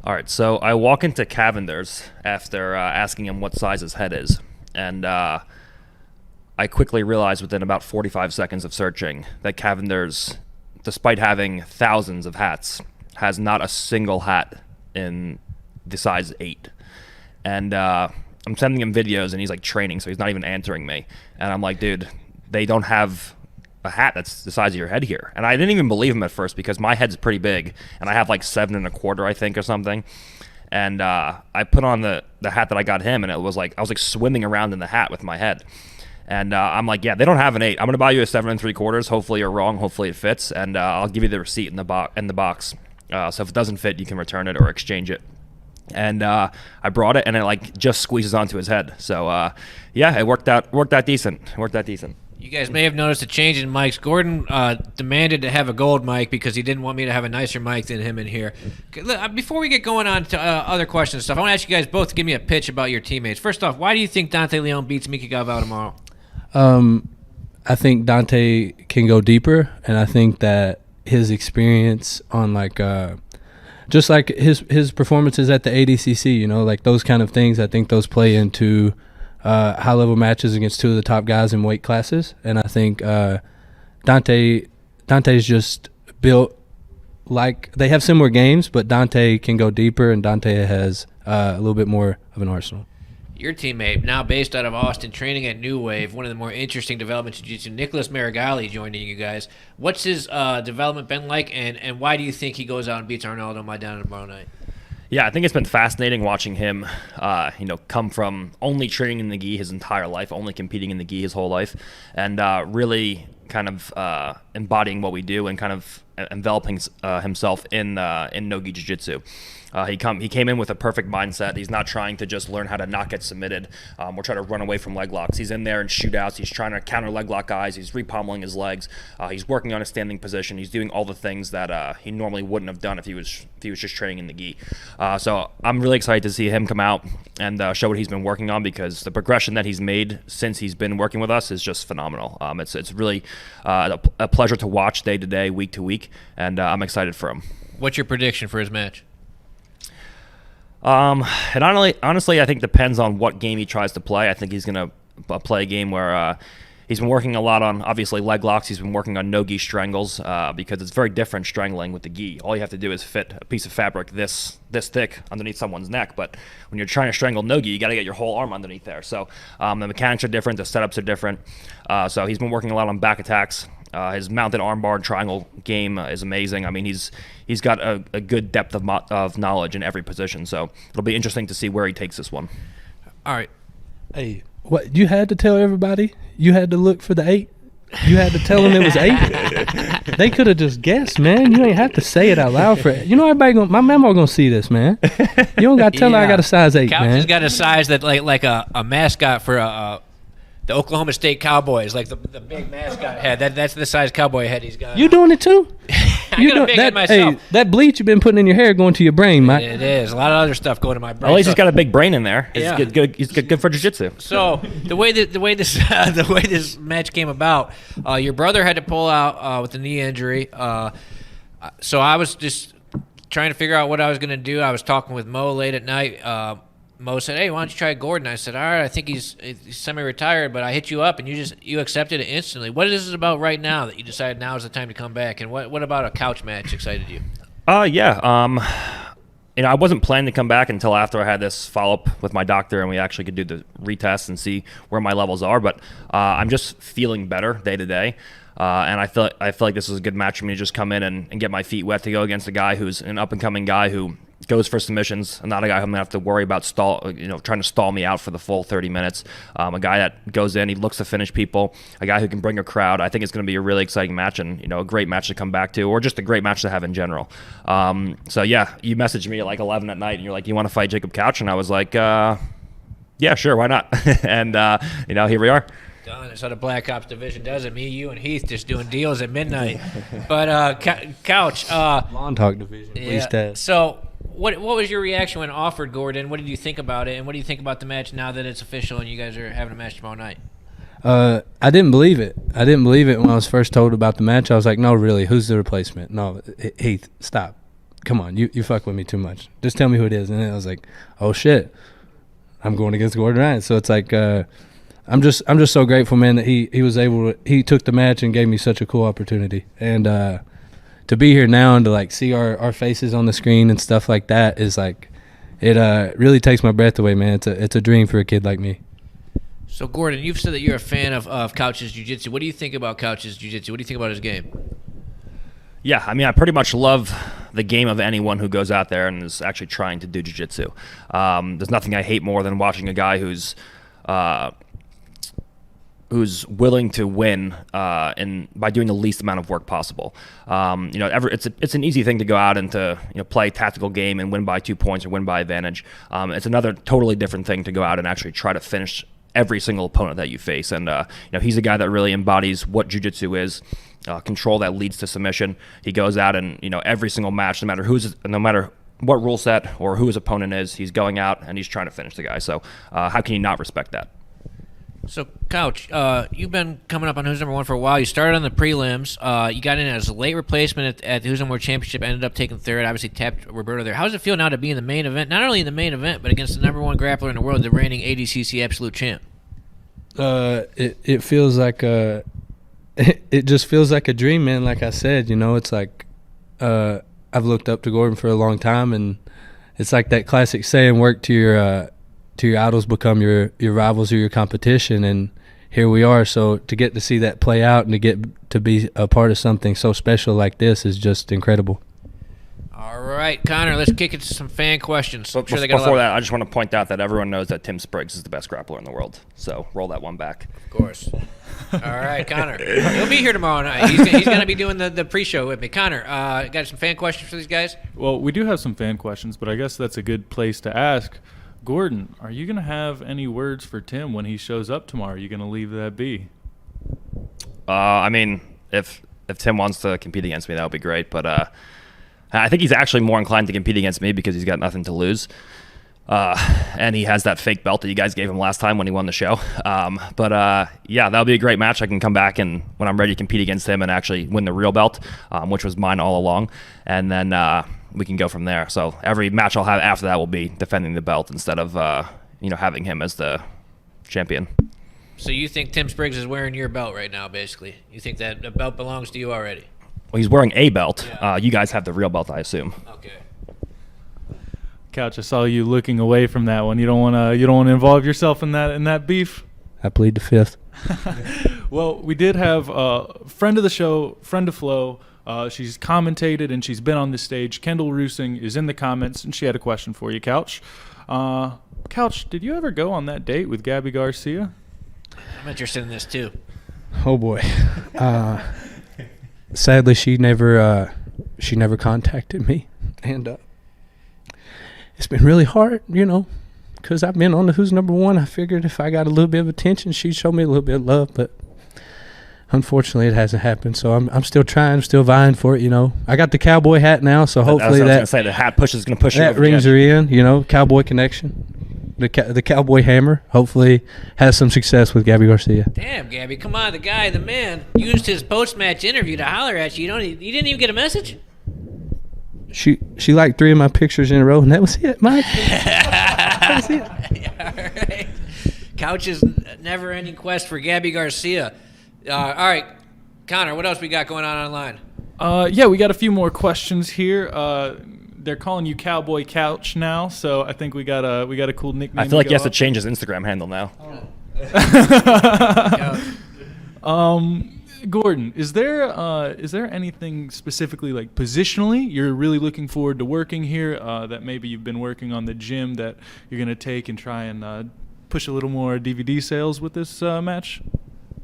All right, so I walk into Cavender's after asking him what size his head is, and I quickly realized within about 45 seconds of searching that Cavender's, despite having thousands of hats, has not a single hat in the size 8. And I'm sending him videos, and he's like training, so he's not even answering me. And I'm like, dude, they don't have a hat that's the size of your head here. And I didn't even believe him at first because my head's pretty big and I have like 7 1/4, I think, or something. And I put on the hat that I got him, and it was like I was like swimming around in the hat with my head. And I'm like, yeah, they don't have an 8. I'm gonna buy you a 7 3/4. Hopefully you're wrong. Hopefully it fits, and I'll give you the receipt in the box. So if it doesn't fit, you can return it or exchange it. And I brought it, and it like just squeezes onto his head. So yeah, it worked out decent. You guys may have noticed a change in mics. Gordon demanded to have a gold mic because he didn't want me to have a nicer mic than him in here. Before we get going on to other questions and stuff, I want to ask you guys both to give me a pitch about your teammates. First off, why do you think Dante Leon beats Miki Galvao tomorrow? I think Dante can go deeper, and I think that his experience on just like his performances at the ADCC, you know, like those kind of things, I think those play into high-level matches against 2 of the top guys in weight classes. And I think Dante's just built like they have similar games, but Dante can go deeper, and Dante has a little bit more of an arsenal. Your teammate, now based out of Austin, training at New Wave, one of the more interesting developments in jiu-jitsu, Nicholas Meregali joining you guys. What's his development been like, and why do you think he goes out and beats Arnaldo Maidana tomorrow night? Yeah, I think it's been fascinating watching him, come from only training in the gi his entire life, only competing in the gi his whole life, and really kind of embodying what we do and kind of enveloping himself in no-gi jiu-jitsu. He came in with a perfect mindset. He's not trying to just learn how to not get submitted or try to run away from leg locks. He's in there in shootouts. He's trying to counter leg lock guys. He's repommeling his legs. He's working on his standing position. He's doing all the things that he normally wouldn't have done if he was just training in the gi. So I'm really excited to see him come out and show what he's been working on, because the progression that he's made since he's been working with us is just phenomenal. It's really a pleasure to watch day to day, week to week, and I'm excited for him. What's your prediction for his match? It honestly, I think depends on what game he tries to play. I think he's going to play a game where he's been working a lot on, obviously, leg locks. He's been working on no-gi strangles because it's very different strangling with the gi. All you have to do is fit a piece of fabric this thick underneath someone's neck. But when you're trying to strangle no-gi, you got to get your whole arm underneath there. So the mechanics are different. The setups are different. So he's been working a lot on back attacks. His mounted armbar and triangle game is amazing. I mean, he's got a good depth of knowledge in every position. So it'll be interesting to see where he takes this one. All right. Hey, what you had to tell everybody? You had to look for the 8. You had to tell them it was 8. They could have just guessed, man. You ain't have to say it out loud for it. You know, my mama gonna see this, man. You don't got to tell her I got a size 8, Couch man. has got a size that like a mascot for the Oklahoma State Cowboys, like the big mascot head. That's the size cowboy head he's got. You doing it too? I got a big head myself. Hey, that bleach you've been putting in your hair going to your brain, Mike. It is. A lot of other stuff going to my brain. At least he's got a big brain in there. Yeah. He's good for jiu-jitsu. So the way this match came about, your brother had to pull out with a knee injury. So I was just trying to figure out what I was going to do. I was talking with Mo late at night. Mo said, "Hey, why don't you try Gordon?" I said, "All right, I think he's semi-retired, but I hit you up and you accepted it instantly. What is this about right now that you decided now is the time to come back? And what about a couch match excited you?" I wasn't planning to come back until after I had this follow-up with my doctor and we actually could do the retest and see where my levels are. But I'm just feeling better day to day. And I feel like this is a good match for me to just come in and get my feet wet to go against a guy who's an up-and-coming guy who goes for submissions, and not a guy who I'm going to have to worry about trying to stall me out for the full 30 minutes. A guy that goes in, he looks to finish people, a guy who can bring a crowd. I think it's going to be a really exciting match and, a great match to come back to, or just a great match to have in general. So, yeah, you messaged me at like 11 at night, and you're like, you want to fight Jacob Couch? And I was like, yeah, sure, why not? And, here we are. Done. That's how the Black Ops division does it. Me, you, and Heath just doing deals at midnight. But Couch. Lawn Talk division. Please test. So what was your reaction when offered, Gordon? What did you think about it? And what do you think about the match now that it's official and you guys are having a match tomorrow night? I didn't believe it. I didn't believe it when I was first told about the match. I was like, no, really, who's the replacement? No, Heath, stop. Come on, you fuck with me too much. Just tell me who it is. And then I was like, oh, shit. I'm going against Gordon Ryan. So it's like I'm just so grateful, man, that he was able to – he took the match and gave me such a cool opportunity. And to be here now and to, like, see our faces on the screen and stuff like that is, like, it really takes my breath away, man. It's a dream for a kid like me. So, Gordon, you've said that you're a fan of Couch's jiu-jitsu. What do you think about Couch's jiu-jitsu? What do you think about his game? Yeah, I mean, I pretty much love the game of anyone who goes out there and is actually trying to do jiu-jitsu. There's nothing I hate more than watching a guy who's willing to win and by doing the least amount of work possible. It's an easy thing to go out and to play a tactical game and win by 2 points or win by advantage. It's another totally different thing to go out and actually try to finish every single opponent that you face. And he's a guy that really embodies what jiu-jitsu is. Control that leads to submission. He goes out and every single match, no matter what rule set or who his opponent is, he's going out and he's trying to finish the guy. So how can you not respect that? So, Couch, you've been coming up on Who's Number One for a while. You started on the prelims. You got in as a late replacement at the Who's Number One Championship, ended up taking third, obviously tapped Roberto there. How does it feel now to be in the main event, not only in the main event, but against the number one grappler in the world, the reigning ADCC absolute champ? It feels like it just feels like a dream, man. Like I said, it's like I've looked up to Gordon for a long time, and it's like that classic saying, work to your idols become your rivals or your competition, and here we are. So to get to see that play out and to get to be a part of something so special like this is just incredible. All right, Connor, let's kick it to some fan questions. Before that, I just want to point out that everyone knows that Tim Spriggs is the best grappler in the world. So roll that one back. Of course. All right, Connor. He'll be here tomorrow night. He's going to be doing the pre-show with me. Connor, got some fan questions for these guys? Well, we do have some fan questions, but I guess that's a good place to ask. Gordon, are you going to have any words for Tim when he shows up tomorrow? Are you going to leave that be? I mean, if Tim wants to compete against me, that would be great. But I think he's actually more inclined to compete against me because he's got nothing to lose. And he has that fake belt that you guys gave him last time when he won the show. Yeah, that'll be a great match. I can come back and when I'm ready to compete against him and actually win the real belt, which was mine all along. And then we can go from there. So every match I'll have after that will be defending the belt instead of having him as the champion. So you think Tim Spriggs is wearing your belt right now, basically? You think that the belt belongs to you already? Well, he's wearing a belt. Yeah. You guys have the real belt, I assume. Okay. Couch, I saw you looking away from that one. You don't want to involve yourself in that beef. I plead the fifth. Well, we did have a friend of the show, friend of Flo. She's commentated and she's been on the stage. Kendall Roosing is in the comments, and she had a question for you, Couch. Couch, did you ever go on that date with Gabby Garcia? I'm interested in this too. Oh boy. Sadly, she never contacted me, and it's been really hard, because I've been on the Who's Number One. I figured if I got a little bit of attention, she'd show me a little bit of love, but unfortunately, it hasn't happened. So I'm still trying, still vying for it. I got the cowboy hat now, so hopefully the hat is going to push that rings her in. Cowboy connection. The cowboy hammer hopefully has some success with Gabby Garcia. Damn, Gabby, come on. The man, used his post-match interview to holler at you. You didn't even get a message? She liked 3 of my pictures in a row, and that was it, Mike. All right. Couch's never-ending quest for Gabby Garcia. All right, Connor, what else we got going on online? Yeah, we got a few more questions here. They're calling you Cowboy Couch now, so I think we got a cool nickname. I feel like he has to change his Instagram handle now. Gordon, is there anything specifically like positionally you're really looking forward to working here that maybe you've been working on the gym that you're gonna take and try and push a little more DVD sales with this match?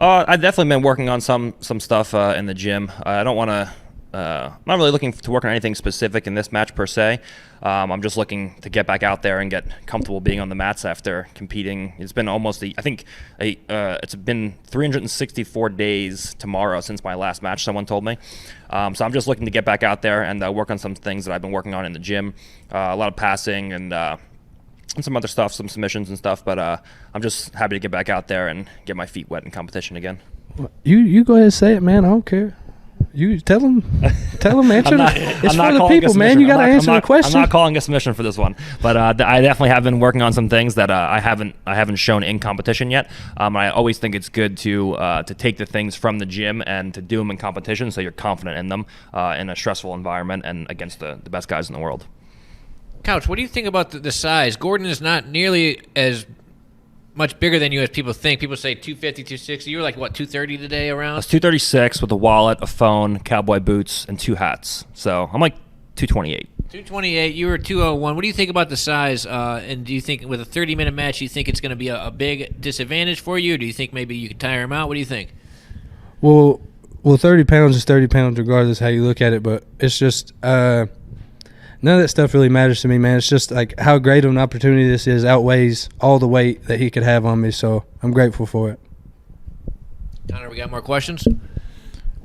I've definitely been working on some stuff in the gym. I don't want to. I'm not really looking to work on anything specific in this match per se. I'm just looking to get back out there and get comfortable being on the mats after competing. It's been almost it's been 364 days tomorrow since my last match, someone told me. So I'm just looking to get back out there and work on some things that I've been working on in the gym. A lot of passing and some other stuff, some submissions and stuff. But I'm just happy to get back out there and get my feet wet in competition again. You go ahead and say it, man. I don't care. You tell them, answer. It's for the people, man. You got to answer the question. I'm not calling a submission for this one, but I definitely have been working on some things that I haven't shown in competition yet. I always think it's good to take the things from the gym and to do them in competition, so you're confident in them in a stressful environment and against the best guys in the world. Couch, what do you think about the size? Gordon is not nearly as much bigger than you as people think. People say 250, 260. You were like, what, 230 today around? I was 236 with a wallet, a phone, cowboy boots, and 2 hats. So I'm like 228. 228. You were 201. What do you think about the size? And do you think with a 30-minute match, you think it's going to be a big disadvantage for you? Or do you think maybe you could tire him out? What do you think? Well, 30 pounds is 30 pounds regardless how you look at it. But it's just none of that stuff really matters to me, man. It's just like how great of an opportunity this is outweighs all the weight that he could have on me. So I'm grateful for it. Connor, we got more questions?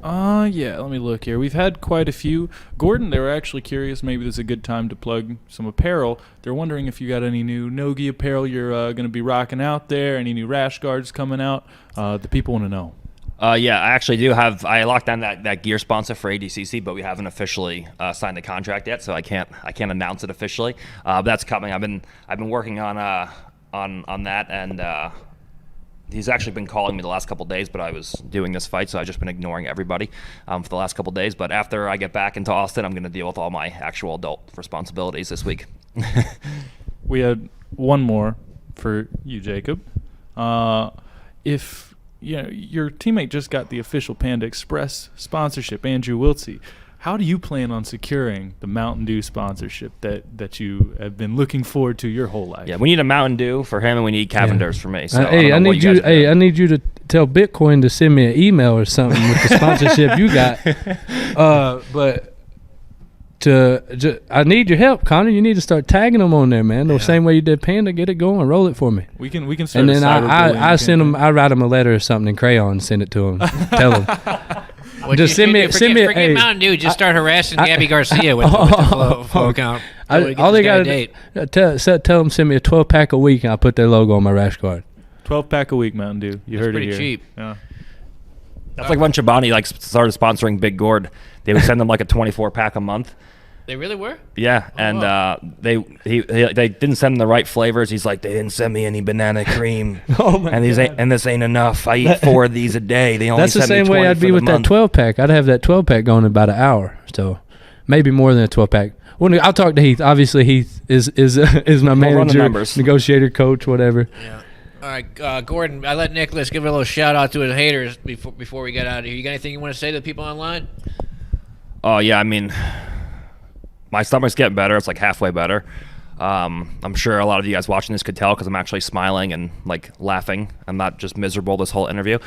Yeah, let me look here. We've had quite a few. Gordon, they were actually curious. Maybe this is a good time to plug some apparel. They're wondering if you got any new Nogi apparel you're going to be rocking out there, any new rash guards coming out. The people want to know. Yeah, I actually do have. I locked down that gear sponsor for ADCC, but we haven't officially signed the contract yet, so I can't announce it officially. But that's coming. I've been working on that, and he's actually been calling me the last couple of days. But I was doing this fight, so I've just been ignoring everybody for the last couple of days. But after I get back into Austin, I'm going to deal with all my actual adult responsibilities this week. We had one more for you, Jacob. If your teammate just got the official Panda Express sponsorship, Andrew Wiltsey, how do you plan on securing the Mountain Dew sponsorship that you have been looking forward to your whole life? Yeah, we need a Mountain Dew for him, and we need Cavenders for me. So I need you to tell Bitcoin to send me an email or something with the sponsorship you got. I need your help, Connor. You need to start tagging them on there, man. The same way you did Panda. Get it going. Roll it for me. We can start. And then I send them. I write them a letter or something in crayon and send it to them. Tell them. Just send me. Forget Mountain Dew. Just start harassing Gabby Garcia with the flow account. All they got to tell them send me a 12-pack a week, and I'll put their logo on my rash guard. 12-pack a week, Mountain Dew. You heard it here. Pretty cheap. Yeah. That's like when Chobani started sponsoring Big Gourd. They would send them like a 24-pack a month. They really were? Yeah, and they didn't send him the right flavors. He's like, they didn't send me any banana cream. And this ain't enough. I eat 4 of these a day. They only that's the same way I'd be with month. that 12-pack. I'd have that 12-pack going in about an hour, so maybe more than a 12-pack. Well, I'll talk to Heath. Obviously, Heath is my manager, negotiator, coach, whatever. Yeah. All right, Gordon, I let Nicholas give a little shout-out to his haters before we get out of here. You got anything you want to say to the people online? Oh, yeah, I mean, my stomach's getting better. It's like halfway better. I'm sure a lot of you guys watching this could tell because I'm actually smiling and like laughing. I'm not just miserable this whole interview.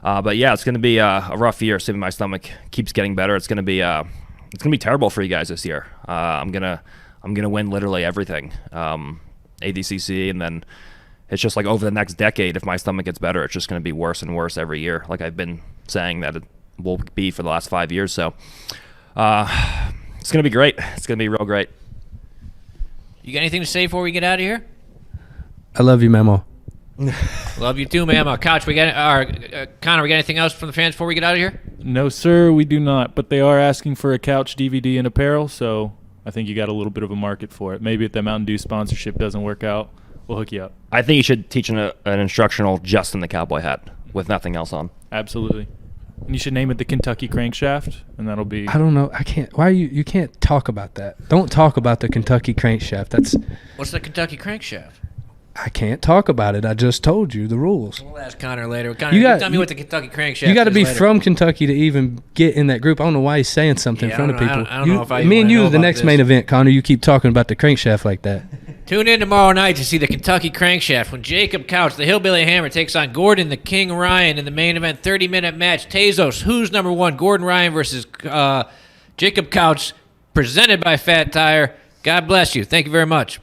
But yeah, it's going to be a rough year. Assuming my stomach keeps getting better, it's going to be terrible for you guys this year. I'm gonna win literally everything, ADCC, and then it's just like over the next decade, if my stomach gets better, it's just going to be worse and worse every year. Like I've been saying that it will be for the last 5 years. So it's going to be great. It's going to be real great. You got anything to say before we get out of here? I love you, Memo. Love you too, Memo. Couch, Connor, we got anything else from the fans before we get out of here? No, sir, we do not. But they are asking for a couch, DVD, and apparel, so I think you got a little bit of a market for it. Maybe if the Mountain Dew sponsorship doesn't work out, we'll hook you up. I think you should teach an instructional just in the cowboy hat with nothing else on. Absolutely. And you should name it the Kentucky Crankshaft, and that'll be. I don't know. I can't. Why you can't talk about that? Don't talk about the Kentucky Crankshaft. That's. What's the Kentucky Crankshaft? I can't talk about it. I just told you the rules. We'll ask Connor later. Connor, tell me what the Kentucky Crankshaft. You got to be later. from Kentucky to even get in that group. I don't know why he's saying something in front of people. I don't know if I me and you, the next this. main event, Connor. You keep talking about the crankshaft like that. Tune in tomorrow night to see the Kentucky Crankshaft when Jacob Couch, the Hillbilly Hammer, takes on Gordon the King Ryan in the main event 30-minute match. Tezos, who's number one? Gordon Ryan versus Jacob Couch, presented by Fat Tire. God bless you. Thank you very much.